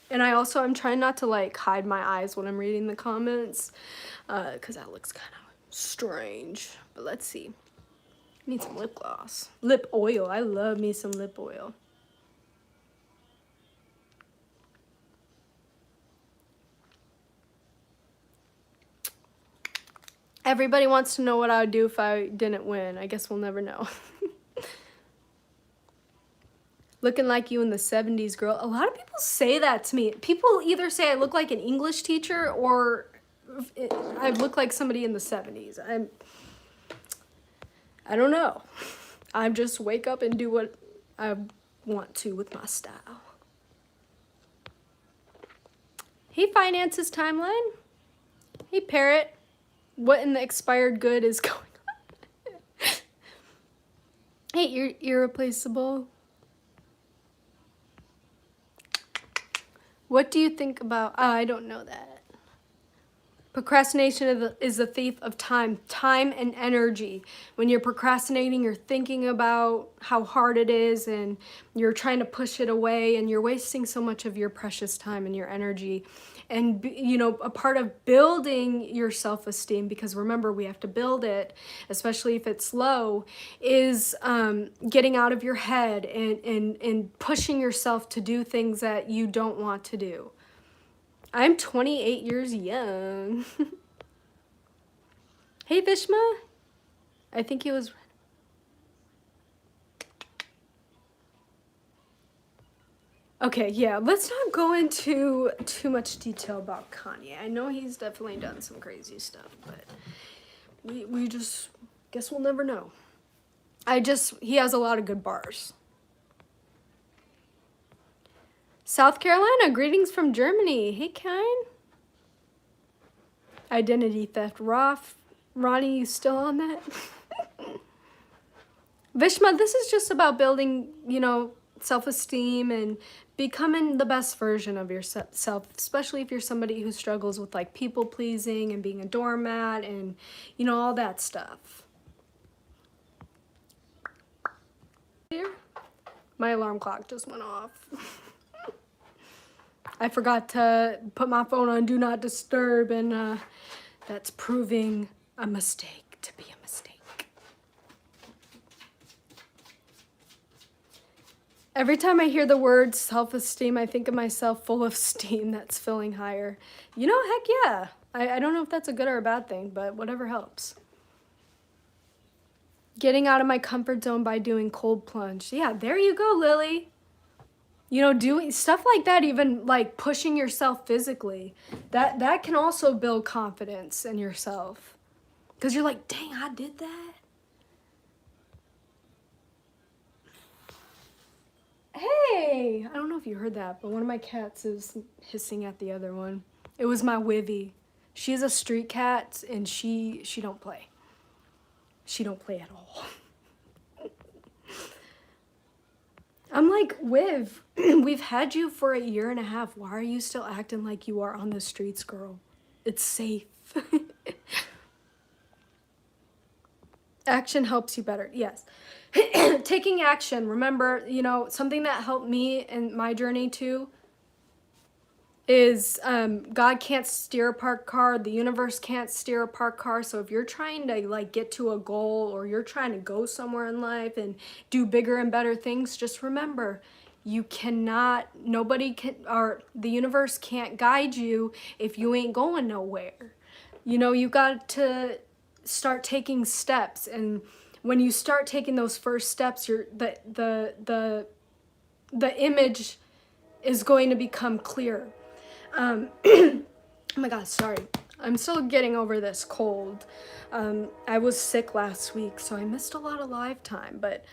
And I'm trying not to like hide my eyes when I'm reading the comments, because that looks kind of strange. But let's see. I need some lip gloss. Lip oil. I love me some lip oil. Everybody wants to know what I would do if I didn't win. I guess we'll never know. Looking like you in the 70s, girl. A lot of people say that to me. People either say I look like an English teacher or I look like somebody in the 70s. I don't know. I just wake up and do what I want to with my style. Hey, Finances Timeline. Hey, Parrot. What in the expired good is going on? Hey, you're irreplaceable. What do you think about... Oh, I don't know that. Procrastination is the thief of time and energy. When you're procrastinating, you're thinking about how hard it is and you're trying to push it away, and you're wasting so much of your precious time and your energy. And, you know, a part of building your self-esteem, because remember, we have to build it, especially if it's low, is getting out of your head and pushing yourself to do things that you don't want to do. I'm 28 years young. Hey, Vishma. I think he was... Okay, yeah, let's not go into too much detail about Kanye. I know he's definitely done some crazy stuff, but we just guess we'll never know. He has a lot of good bars. South Carolina, greetings from Germany. Hey, Kine. Identity theft. Ronnie, you still on that? Vishma, this is just about building, you know, self-esteem and becoming the best version of yourself, especially if you're somebody who struggles with like people pleasing and being a doormat and, you know, all that stuff. Here, my alarm clock just went off. I forgot to put my phone on Do Not Disturb, and that's proving a mistake to be a mistake. Every time I hear the word self-esteem, I think of myself full of steam that's filling higher. You know, heck yeah. I don't know if that's a good or a bad thing, but whatever helps. Getting out of my comfort zone by doing cold plunge. Yeah, there you go, Lily. You know, doing stuff like that, even like pushing yourself physically, that can also build confidence in yourself. Because you're like, dang, I did that. Hey, I don't know if you heard that, but one of my cats is hissing at the other one. It was my Wivy. She's a street cat, and she don't play. She don't play at all. I'm like, Wiv, we've had you for 1.5 years. Why are you still acting like you are on the streets, girl? It's safe. Action helps you better. Yes. Taking action. Remember, you know, something that helped me in my journey too is God can't steer a parked car. The universe can't steer a parked car. So if you're trying to like get to a goal, or you're trying to go somewhere in life and do bigger and better things, just remember, you cannot, nobody can, or the universe can't guide you if you ain't going nowhere. You know, you got to start taking steps, and when you start taking those first steps, the image is going to become clear. Oh my God, sorry. I'm still getting over this cold. I was sick last week, so I missed a lot of live time, but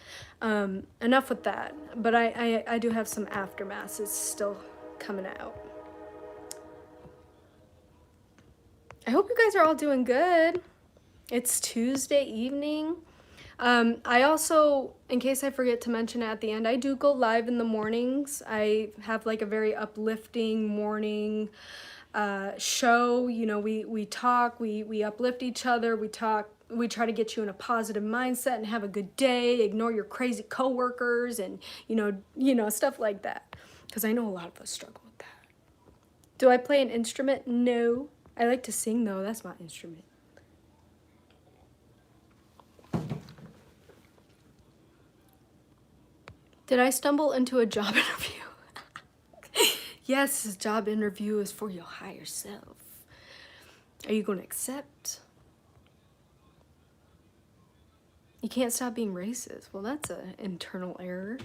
enough with that. But I do have some aftermaths still coming out. I hope you guys are all doing good. It's Tuesday evening. I also, in case I forget to mention at the end, I do go live in the mornings. I have like a very uplifting morning show. You know, we talk, we uplift each other, we talk, we try to get you in a positive mindset and have a good day, ignore your crazy coworkers, and you know, stuff like that. Because I know a lot of us struggle with that. Do I play an instrument? No. I like to sing though, that's my instrument. Did I stumble into a job interview? Yes, this job interview is for your higher self. Are you going to accept? You can't stop being racist. Well, that's an internal error.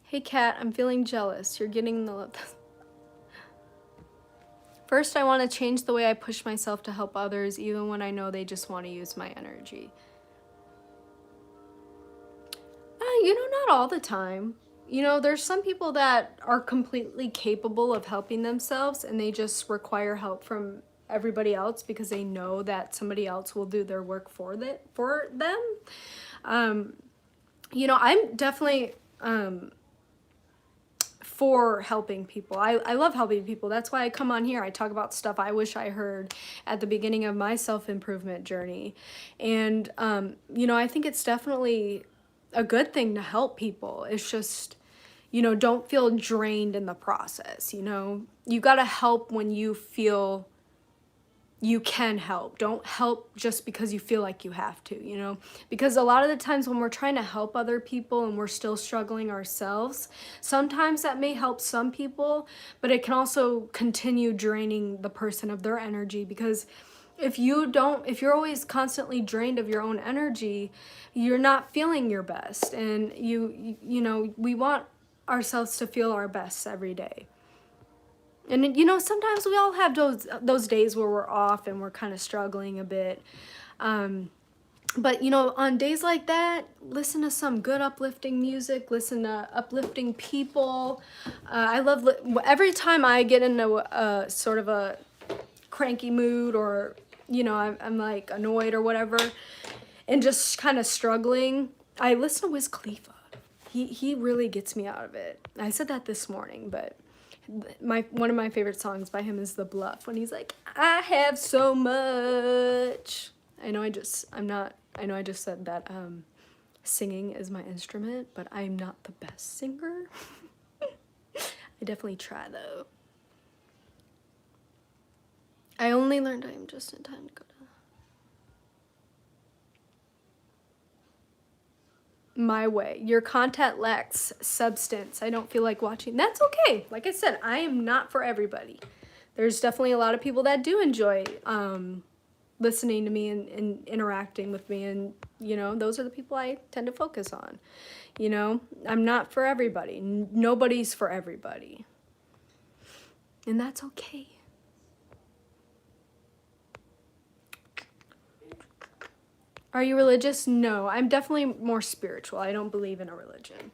Hey, Kat, I'm feeling jealous. You're getting the love. First, I want to change the way I push myself to help others, even when I know they just want to use my energy. You know, not all the time. You know, there's some people that are completely capable of helping themselves, and they just require help from everybody else because they know that somebody else will do their work for them. You know, I'm definitely for helping people. I love helping people. That's why I come on here. I talk about stuff I wish I heard at the beginning of my self-improvement journey. And, you know, I think it's definitely a good thing to help people. It's just, you know, don't feel drained in the process. You know, you got to help when you feel you can help. Don't help just because you feel like you have to, you know, because a lot of the times when we're trying to help other people and we're still struggling ourselves, sometimes that may help some people, but it can also continue draining the person of their energy, because if you're always constantly drained of your own energy, you're not feeling your best. And you know, we want ourselves to feel our best every day. And you know, sometimes we all have those days where we're off and we're kind of struggling a bit. But you know, on days like that, listen to some good uplifting music, listen to uplifting people. I love, every time I get into a sort of a cranky mood, or you know, I'm like annoyed or whatever, and just kind of struggling, I listen to Wiz Khalifa. he really gets me out of it. I said that this morning, but one of my favorite songs by him is The Bluff, when he's like, I have so much. I know I just said that singing is my instrument, but I'm not the best singer. I definitely try though. I only learned I am just in time to go to my way. Your content lacks substance. I don't feel like watching. That's okay. Like I said, I am not for everybody. There's definitely a lot of people that do enjoy listening to me and interacting with me, and those are the people I tend to focus on. I'm not for everybody. Nobody's for everybody, and that's okay. Are you religious? No, I'm definitely more spiritual. I don't believe in a religion.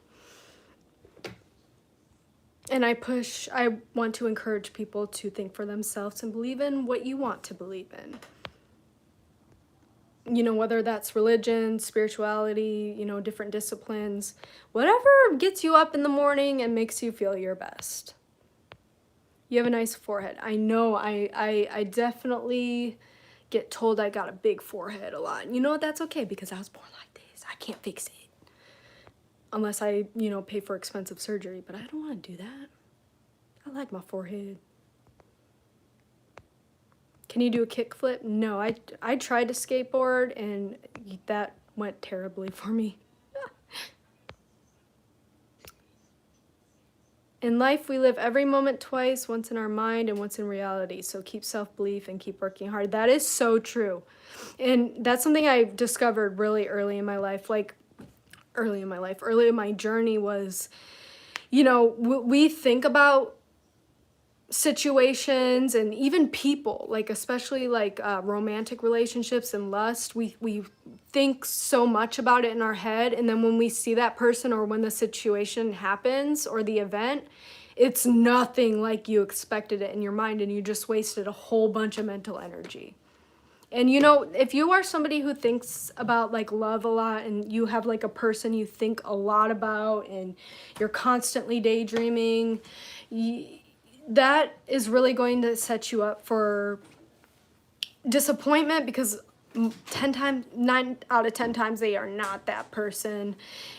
And I want to encourage people to think for themselves and believe in what you want to believe in. Whether that's religion, spirituality, different disciplines, whatever gets you up in the morning and makes you feel your best. You have a nice forehead. I know, I definitely get told I got a big forehead a lot. You know what? That's okay, because I was born like this. I can't fix it. Unless I, pay for expensive surgery, but I don't want to do that. I like my forehead. Can you do a kickflip? No, I tried to skateboard and that went terribly for me. In life, we live every moment twice, once in our mind and once in reality. So keep self-belief and keep working hard. That is so true. And that's something I discovered really early in my life. Early in my journey was, we think about situations and even people, especially romantic relationships and lust. We think so much about it in our head, and then when we see that person or when the situation happens or the event, it's nothing like you expected it in your mind, and you just wasted a whole bunch of mental energy. And if you are somebody who thinks about love a lot, and you have a person you think a lot about, and you're constantly daydreaming, that is really going to set you up for disappointment, because 9 out of 10 times they are not that person.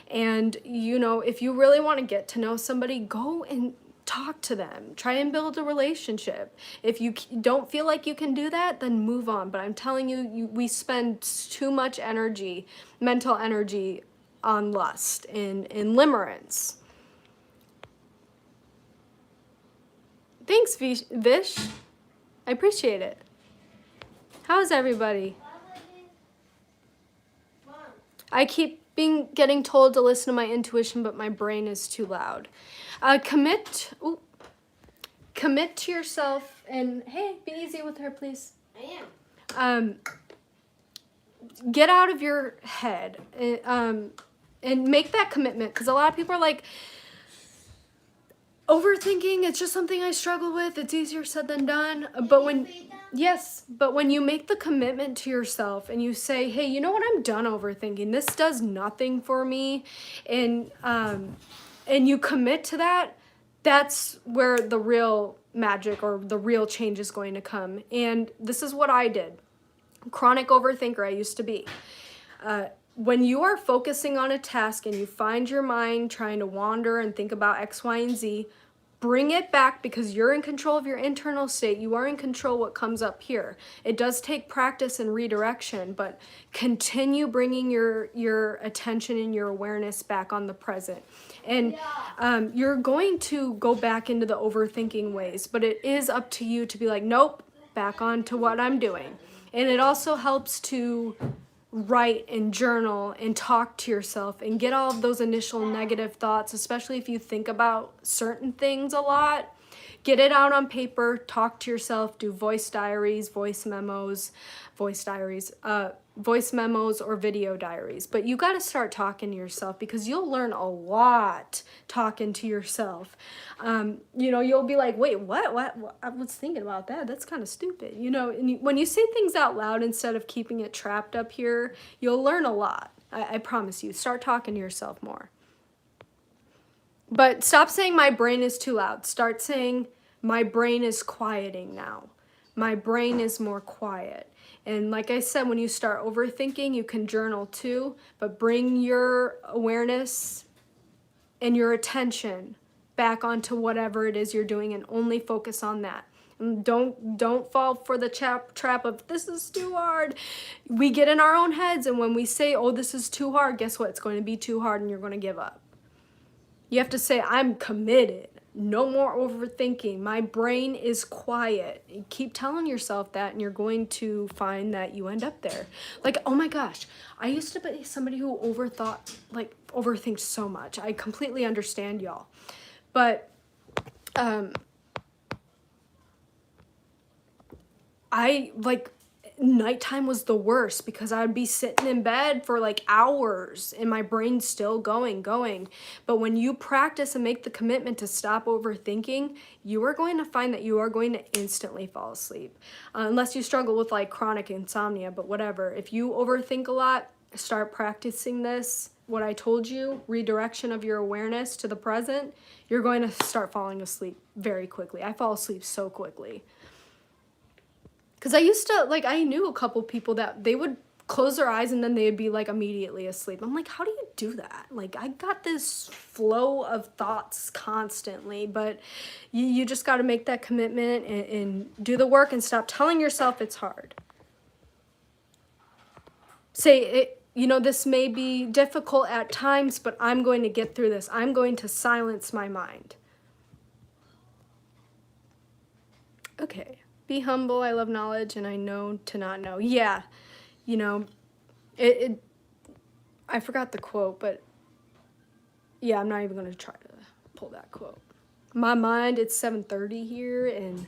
And if you really want to get to know somebody, go and talk to them. Try and build a relationship. If you don't feel like you can do that, then move on. But I'm telling you, we spend too much energy, mental energy, on lust and limerence. Thanks, Vish. I appreciate it. How's everybody? I keep getting told to listen to my intuition, but my brain is too loud. Commit to yourself, and hey, be easy with her, please. I am. Get out of your head, and make that commitment, because a lot of people are like, overthinking, it's just something I struggle with. It's easier said than done. But when you make the commitment to yourself and you say, hey, you know what, I'm done overthinking. This does nothing for me. And you commit to that, that's where the real magic or the real change is going to come. And this is what I did. Chronic overthinker I used to be. When you are focusing on a task and you find your mind trying to wander and think about X, Y, and Z, bring it back, because you're in control of your internal state. You are in control what comes up here. It does take practice and redirection, but continue bringing your attention and your awareness back on the present. And you're going to go back into the overthinking ways, but it is up to you to be like, nope, back on to what I'm doing. And it also helps to write and journal and talk to yourself and get all of those initial negative thoughts, especially if you think about certain things a lot. Get it out on paper, talk to yourself, do voice diaries, voice memos, or video diaries. But you got to start talking to yourself, because you'll learn a lot talking to yourself. You'll be like, wait, what? I was thinking about that. That's kind of stupid. And when you say things out loud instead of keeping it trapped up here, you'll learn a lot. I promise you. Start talking to yourself more. But stop saying my brain is too loud. Start saying my brain is quieting now. My brain is more quiet. And like I said, when you start overthinking, you can journal too, but bring your awareness and your attention back onto whatever it is you're doing and only focus on that. And don't fall for the trap of this is too hard. We get in our own heads, and when we say, oh, this is too hard, guess what? It's going to be too hard and you're going to give up. You have to say, I'm committed. No more overthinking. My brain is quiet. You keep telling yourself that, and you're going to find that you end up there. Like, oh my gosh, I used to be somebody who overthinks so much. I completely understand y'all. But nighttime was the worst because I would be sitting in bed for like hours and my brain's still going. But when you practice and make the commitment to stop overthinking, you are going to find that you are going to instantly fall asleep. Unless you struggle with like chronic insomnia, but whatever. If you overthink a lot, start practicing this. What I told you, redirection of your awareness to the present, you're going to start falling asleep very quickly. I fall asleep so quickly. Because I knew a couple people that they would close their eyes and then they'd be like immediately asleep. I'm like, how do you do that? Like, I got this flow of thoughts constantly, but you just got to make that commitment and do the work and stop telling yourself it's hard. Say, this may be difficult at times, but I'm going to get through this. I'm going to silence my mind. Okay. Be humble, I love knowledge, and I know to not know. Yeah, I forgot the quote, but yeah, I'm not even going to try to pull that quote. My mind, it's 7:30 here, and,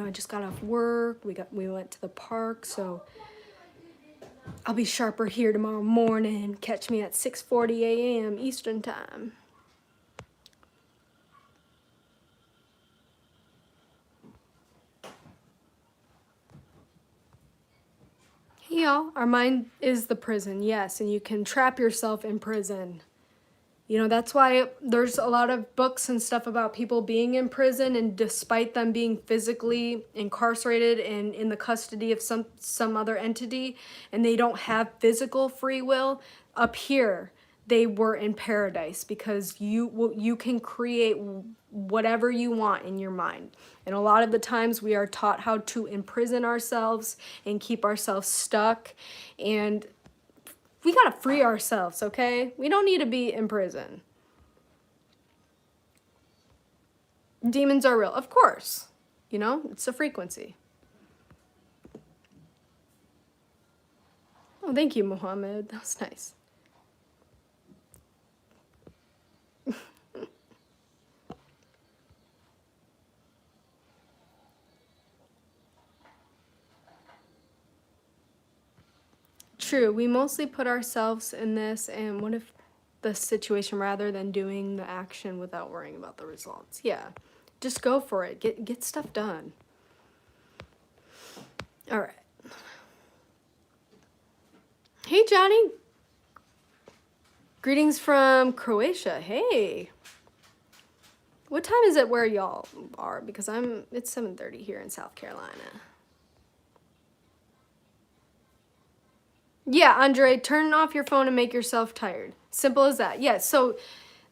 I just got off work. We went to the park, so I'll be sharper here tomorrow morning. Catch me at 6:40 a.m. Eastern Time. Hey y'all, our mind is the prison, yes, and you can trap yourself in prison. That's why there's a lot of books and stuff about people being in prison, and despite them being physically incarcerated and in the custody of some other entity, and they don't have physical free will, up here they were in paradise because you can create whatever you want in your mind. And a lot of the times we are taught how to imprison ourselves and keep ourselves stuck, and we gotta free ourselves, okay? We don't need to be in prison. Demons are real, of course. It's a frequency. Oh, thank you, Muhammad. That was nice. True, we mostly put ourselves in this, and what if the situation rather than doing the action without worrying about the results? Yeah, just go for it. Get stuff done. All right. Hey, Johnny. Greetings from Croatia. Hey. What time is it where y'all are? Because it's 7:30 here in South Carolina. Yeah, Andre, turn off your phone and make yourself tired. Simple as that. Yeah, so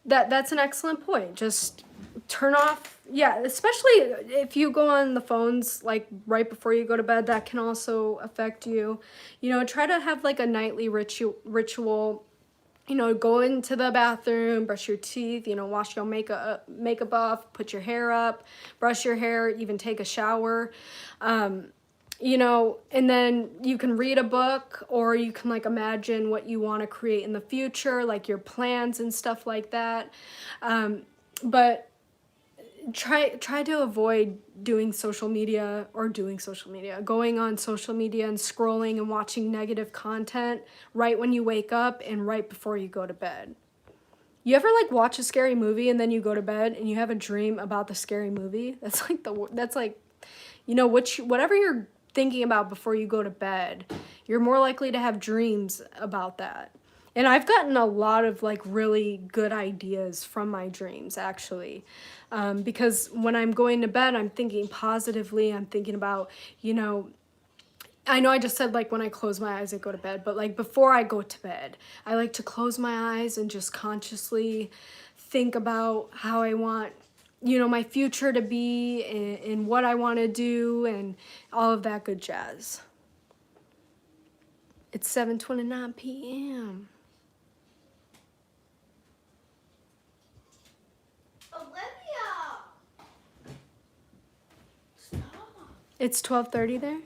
that's an excellent point. Just turn off, yeah, especially if you go on the phones like right before you go to bed, that can also affect you. Try to have like a nightly ritual. Go into the bathroom, brush your teeth, wash your makeup off, put your hair up, brush your hair, even take a shower. And then you can read a book, or you can like imagine what you want to create in the future, like your plans and stuff like that. But try to avoid going on social media and scrolling and watching negative content right when you wake up and right before you go to bed. You ever like watch a scary movie and then you go to bed and you have a dream about the scary movie? Whatever you're thinking about before you go to bed, you're more likely to have dreams about that. And I've gotten a lot of like really good ideas from my dreams, actually. Because when I'm going to bed, I'm thinking positively. I'm thinking about, you know, I know I just said like when I close my eyes, I go to bed, but like before I go to bed, I like to close my eyes and just consciously think about how I want, you know, my future to be, and what I want to do, and all of that good jazz. It's 7:29 p.m. Olivia! Stop. It's 12:30 there.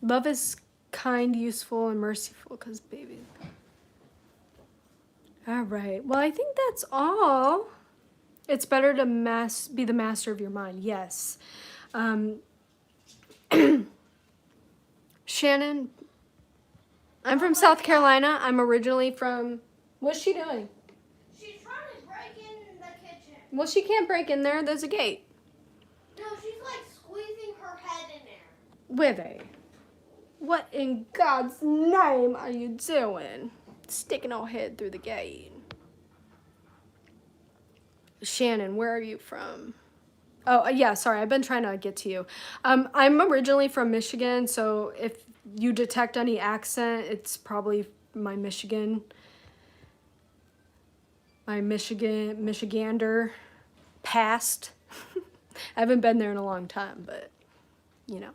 Love is kind, useful, and merciful, because baby. All right. Well, I think that's all. It's better to be the master of your mind. Yes. Shannon, I'm from South Carolina. I'm originally from... What's she doing? She's trying to break in the kitchen. Well, she can't break in there. There's a gate. No, she's like squeezing her head in there. With a... What in God's name are you doing? Sticking her head through the gate. Shannon, where are you from? Oh, yeah, sorry. I've been trying to get to you. I'm originally from Michigan, so if you detect any accent, it's probably my Michigander past. I haven't been there in a long time, but, you know.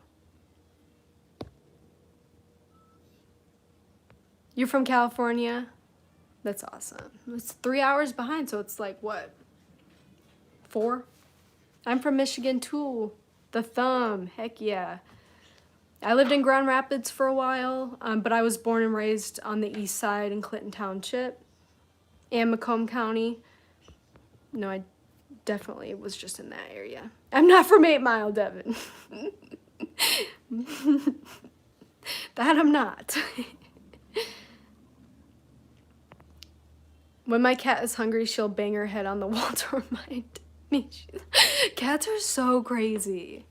You're from California? That's awesome. It's 3 hours behind, so it's like, what? 4? I'm from Michigan too. The thumb. Heck yeah. I lived in Grand Rapids for a while, but I was born and raised on the east side in Clinton Township and Macomb County. No, I definitely was just in that area. I'm not from 8 Mile, Devon. That I'm not. When my cat is hungry, she'll bang her head on the wall to remind me. Cats are so crazy.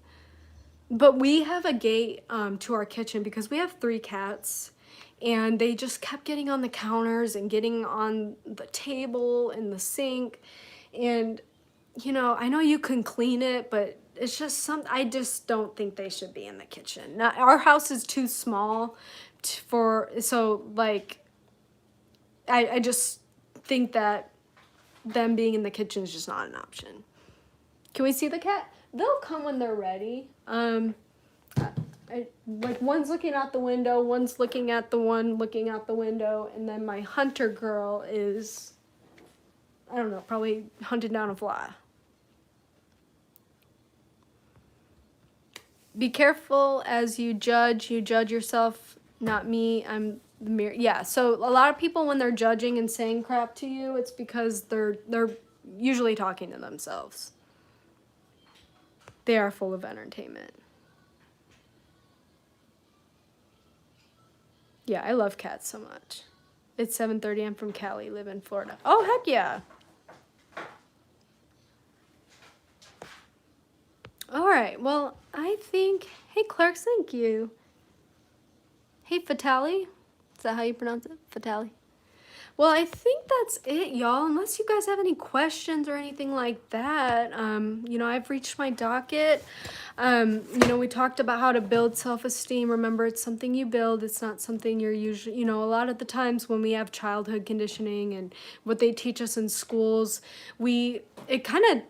But we have a gate to our kitchen because we have 3 cats, and they just kept getting on the counters and getting on the table and the sink. And, you know, I know you can clean it, but it's just I just don't think they should be in the kitchen. Now, our house is too small so like, I just think that them being in the kitchen is just not an option. Can we see the cat? They'll come when they're ready. Like one's looking out the window, one's looking at the one looking out the window, and then my hunter girl is, I don't know, probably hunting down a fly. Be careful as you judge yourself, not me. I'm the mirror. Yeah, so a lot of people when they're judging and saying crap to you, it's because they're usually talking to themselves. They are full of entertainment. Yeah, I love cats so much. It's 7:30. I'm from Cali, live in Florida. Oh, heck yeah. All right, well, I think, hey, Clarks, thank you. Hey, Fatali. Is that how you pronounce it? Fatali. Well, I think that's it, y'all. Unless you guys have any questions or anything like that, you know, I've reached my docket. You know, we talked about how to build self-esteem. Remember, it's something you build. It's not something you're usually, you know, a lot of the times when we have childhood conditioning and what they teach us in schools, it kind of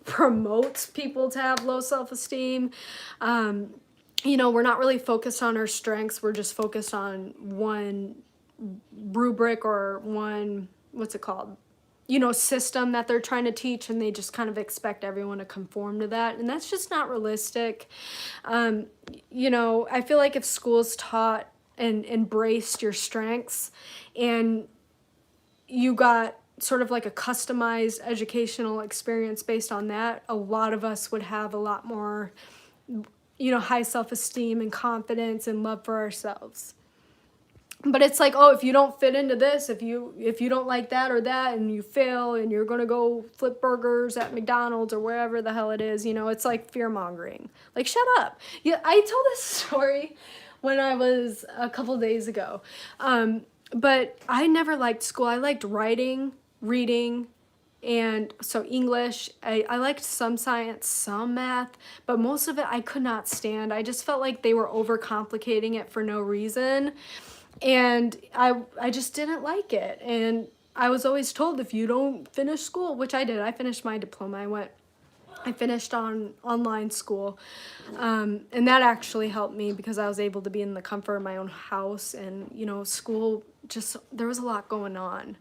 promotes people to have low self-esteem. You know, we're not really focused on our strengths. We're just focused on one rubric or one, what's it called? You know, system that they're trying to teach, and they just kind of expect everyone to conform to that. And that's just not realistic. You know, I feel like if schools taught and embraced your strengths, and you got sort of like a customized educational experience based on that, a lot of us would have a lot more, you know, high self-esteem and confidence and love for ourselves. But it's like, oh, if you don't fit into this, if you don't like that or that, and you fail and you're going to go flip burgers at McDonald's or wherever the hell it is, you know, it's like fear-mongering. Like, shut up. Yeah, I told this story when I was a couple days ago. But I never liked school. I liked writing, reading, and so English. I liked some science, some math, but most of it I could not stand. I just felt like they were overcomplicating it for no reason. And I just didn't like it. And I was always told, if you don't finish school, which I did, I finished my diploma. I finished on online school, and that actually helped me because I was able to be in the comfort of my own house. And school, just there was a lot going on,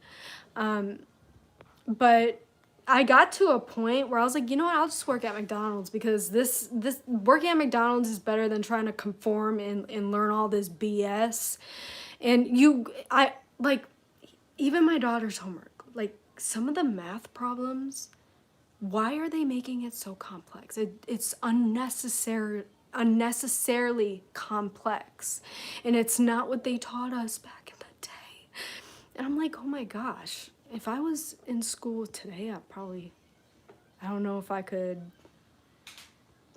but I got to a point where I was like, you know what, I'll just work at McDonald's, because this working at McDonald's is better than trying to conform and learn all this BS. And I like, even my daughter's homework, like some of the math problems, why are they making it so complex? It's unnecessarily complex, and it's not what they taught us back in the day. And I'm like, oh my gosh, if I was in school today, I don't know if I could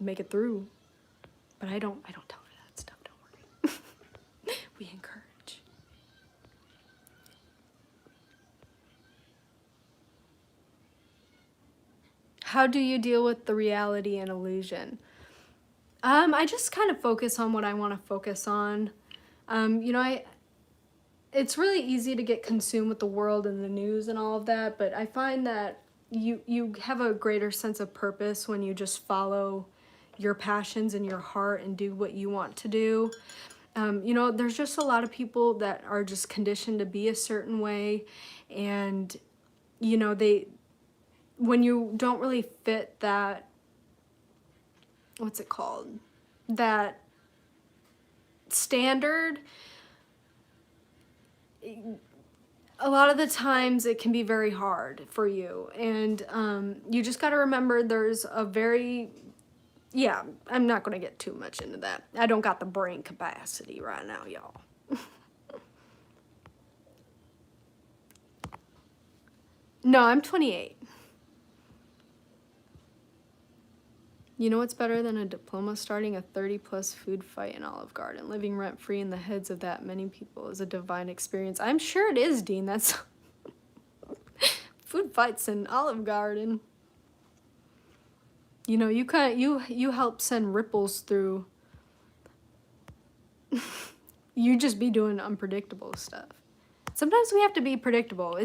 make it through. But I don't tell her that stuff, don't worry. We encourage. How do you deal with the reality and illusion? I just kind of focus on what I want to focus on. It's really easy to get consumed with the world and the news and all of that, but I find that you have a greater sense of purpose when you just follow your passions and your heart and do what you want to do. There's just a lot of people that are just conditioned to be a certain way, and when you don't really fit that, what's it called, that standard, a lot of the times it can be very hard for you. And you just got to remember there's I'm not going to get too much into that. I don't got the brain capacity right now, y'all. No, I'm 28. You know what's better than a diploma? Starting a 30-plus food fight in Olive Garden. Living rent-free in the heads of that many people is a divine experience. I'm sure it is, Dean. That's food fights in Olive Garden. You help send ripples through. You just be doing unpredictable stuff. Sometimes we have to be predictable.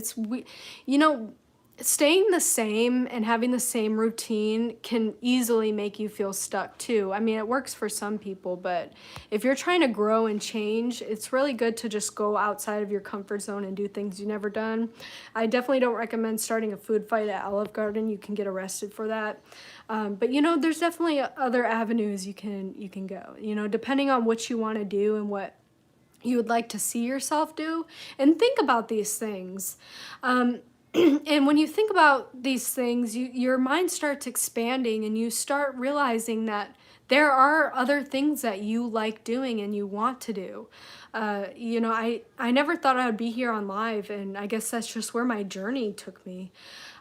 Staying the same and having the same routine can easily make you feel stuck too. I mean, it works for some people, but if you're trying to grow and change, it's really good to just go outside of your comfort zone and do things you've never done. I definitely don't recommend starting a food fight at Olive Garden. You can get arrested for that. But there's definitely other avenues you can go, depending on what you want to do and what you would like to see yourself do. And think about these things. And when you think about these things, your mind starts expanding, and you start realizing that there are other things that you like doing and you want to do. I never thought I would be here on live, and I guess that's just where my journey took me.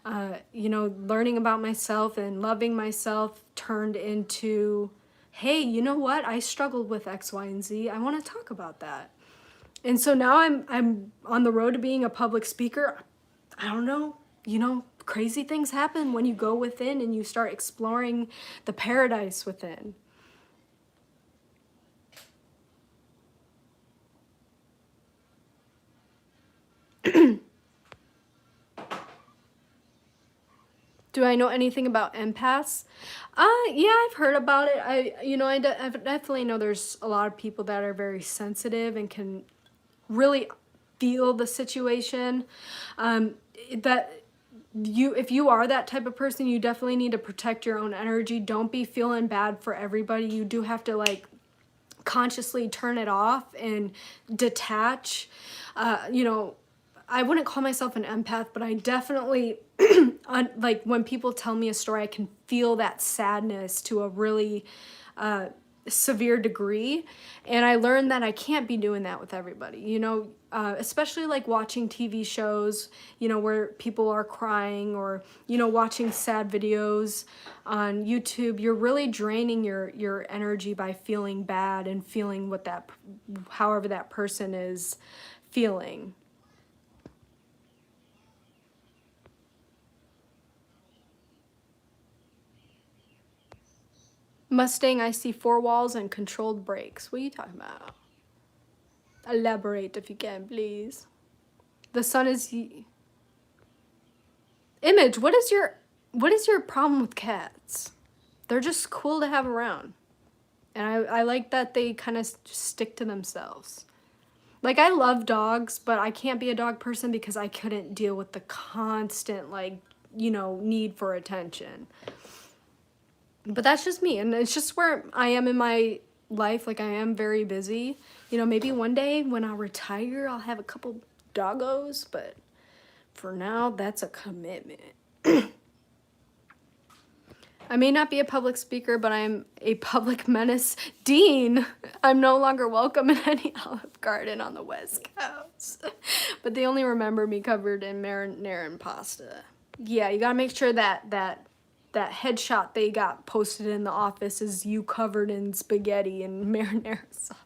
Learning about myself and loving myself turned into, hey, you know what? I struggled with X, Y, and Z. I want to talk about that. And so now I'm on the road to being a public speaker. I don't know, crazy things happen when you go within and you start exploring the paradise within. Do I know anything about empaths? Yeah, I've heard about it. I definitely know there's a lot of people that are very sensitive and can really feel the situation. If you are that type of person, you definitely need to protect your own energy. Don't be feeling bad for everybody. You do have to consciously turn it off and detach. I wouldn't call myself an empath, but I definitely, when people tell me a story, I can feel that sadness to a really severe degree, and I learned that I can't be doing that with everybody, you know, especially like watching TV shows, you know, where people are crying, or, you know, watching sad videos on YouTube. You're really draining your energy by feeling bad and feeling what that, however that person is feeling. Mustang, I see 4 walls and controlled brakes. What are you talking about? Elaborate if you can, please. The sun is... Image, what is your problem with cats? They're just cool to have around. And I like that they kind of stick to themselves. Like, I love dogs, but I can't be a dog person because I couldn't deal with the constant, like, you know, need for attention. But that's just me, and it's just where I am in my life. Like, I am very busy. You know, maybe one day when I retire, I'll have a couple doggos, but for now, that's a commitment. I may not be a public speaker, but I am a public menace. Dean, I'm no longer welcome in any Olive Garden on the West Coast. But they only remember me covered in marinara and pasta. Yeah, you gotta make sure that headshot they got posted in the office is you covered in spaghetti and marinara sauce.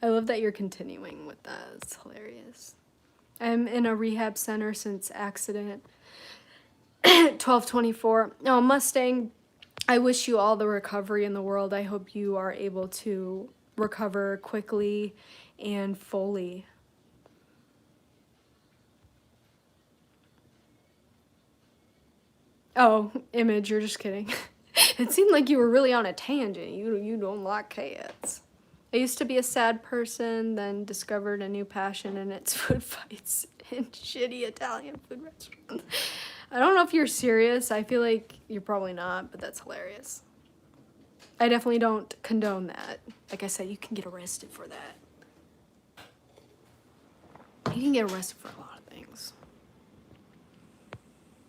I love that you're continuing with that. It's hilarious. I'm in a rehab center since accident. 12/24. Oh, Mustang, I wish you all the recovery in the world. I hope you are able to recover quickly and fully. Oh, Image, you're just kidding. It seemed like you were really on a tangent. You don't like cats. I used to be a sad person, then discovered a new passion, and it's food fights in shitty Italian food restaurants. I don't know if you're serious. I feel like you're probably not, but that's hilarious. I definitely don't condone that. Like I said, you can get arrested for that. You can get arrested for a lot of things.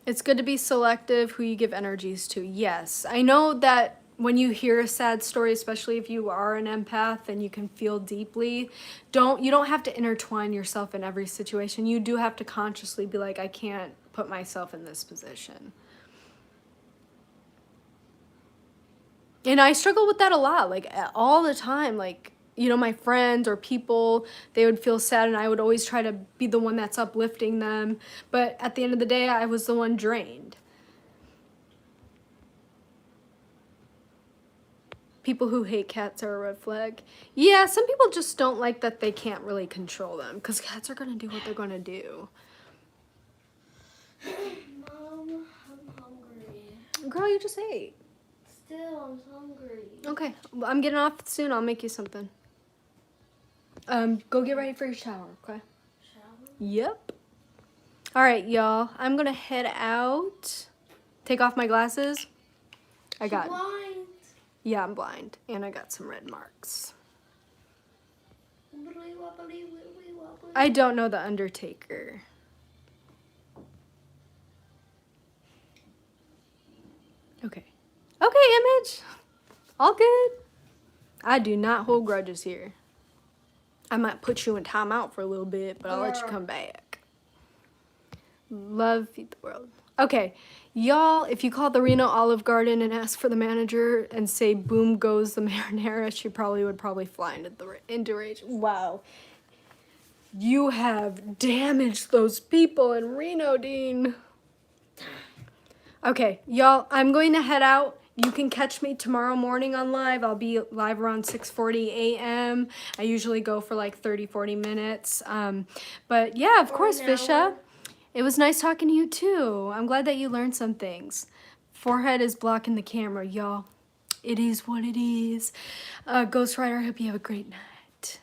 It's good to be selective who you give energies to. Yes, I know that when you hear a sad story, especially if you are an empath and you can feel deeply, you don't have to intertwine yourself in every situation. You do have to consciously be like, I can't put myself in this position. And I struggle with that a lot, like all the time. Like, you know, my friends or people, they would feel sad and I would always try to be the one that's uplifting them. But at the end of the day, I was the one drained. People who hate cats are a red flag. Yeah, some people just don't like that they can't really control them because cats are going to do what they're going to do. Mom, I'm hungry. Girl, you just ate. Still, I'm hungry. Okay, well, I'm getting off soon. I'll make you something. Go get ready for your shower, okay? Shower? Yep. All right, y'all. I'm going to head out. Take off my glasses. I got... Blind. Yeah, I'm blind. And I got some red marks. I don't know The Undertaker. Okay. Okay, Image. All good. I do not hold grudges here. I might put you in timeout for a little bit, but I'll let you come back. Love, feed the world. Okay, y'all, if you call the Reno Olive Garden and ask for the manager and say, boom goes the marinara, she would fly into rage. Wow. You have damaged those people in Reno, Dean. Okay, y'all, I'm going to head out. You can catch me tomorrow morning on live. I'll be live around 6:40 a.m. I usually go for like 30-40 minutes. But yeah, of course, Visha. It was nice talking to you too. I'm glad that you learned some things. Forehead is blocking the camera, y'all. It is what it is. Ghost Rider, I hope you have a great night.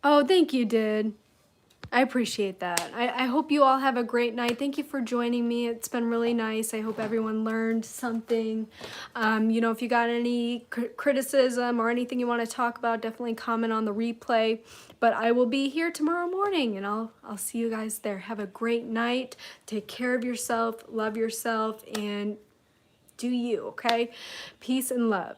Oh, thank you, Did. I appreciate that. I hope you all have a great night. Thank you for joining me. It's been really nice. I hope everyone learned something. You know, if you got any criticism or anything you want to talk about, definitely comment on the replay. But I will be here tomorrow morning, and I'll see you guys there. Have a great night. Take care of yourself. Love yourself. And do you, okay? Peace and love.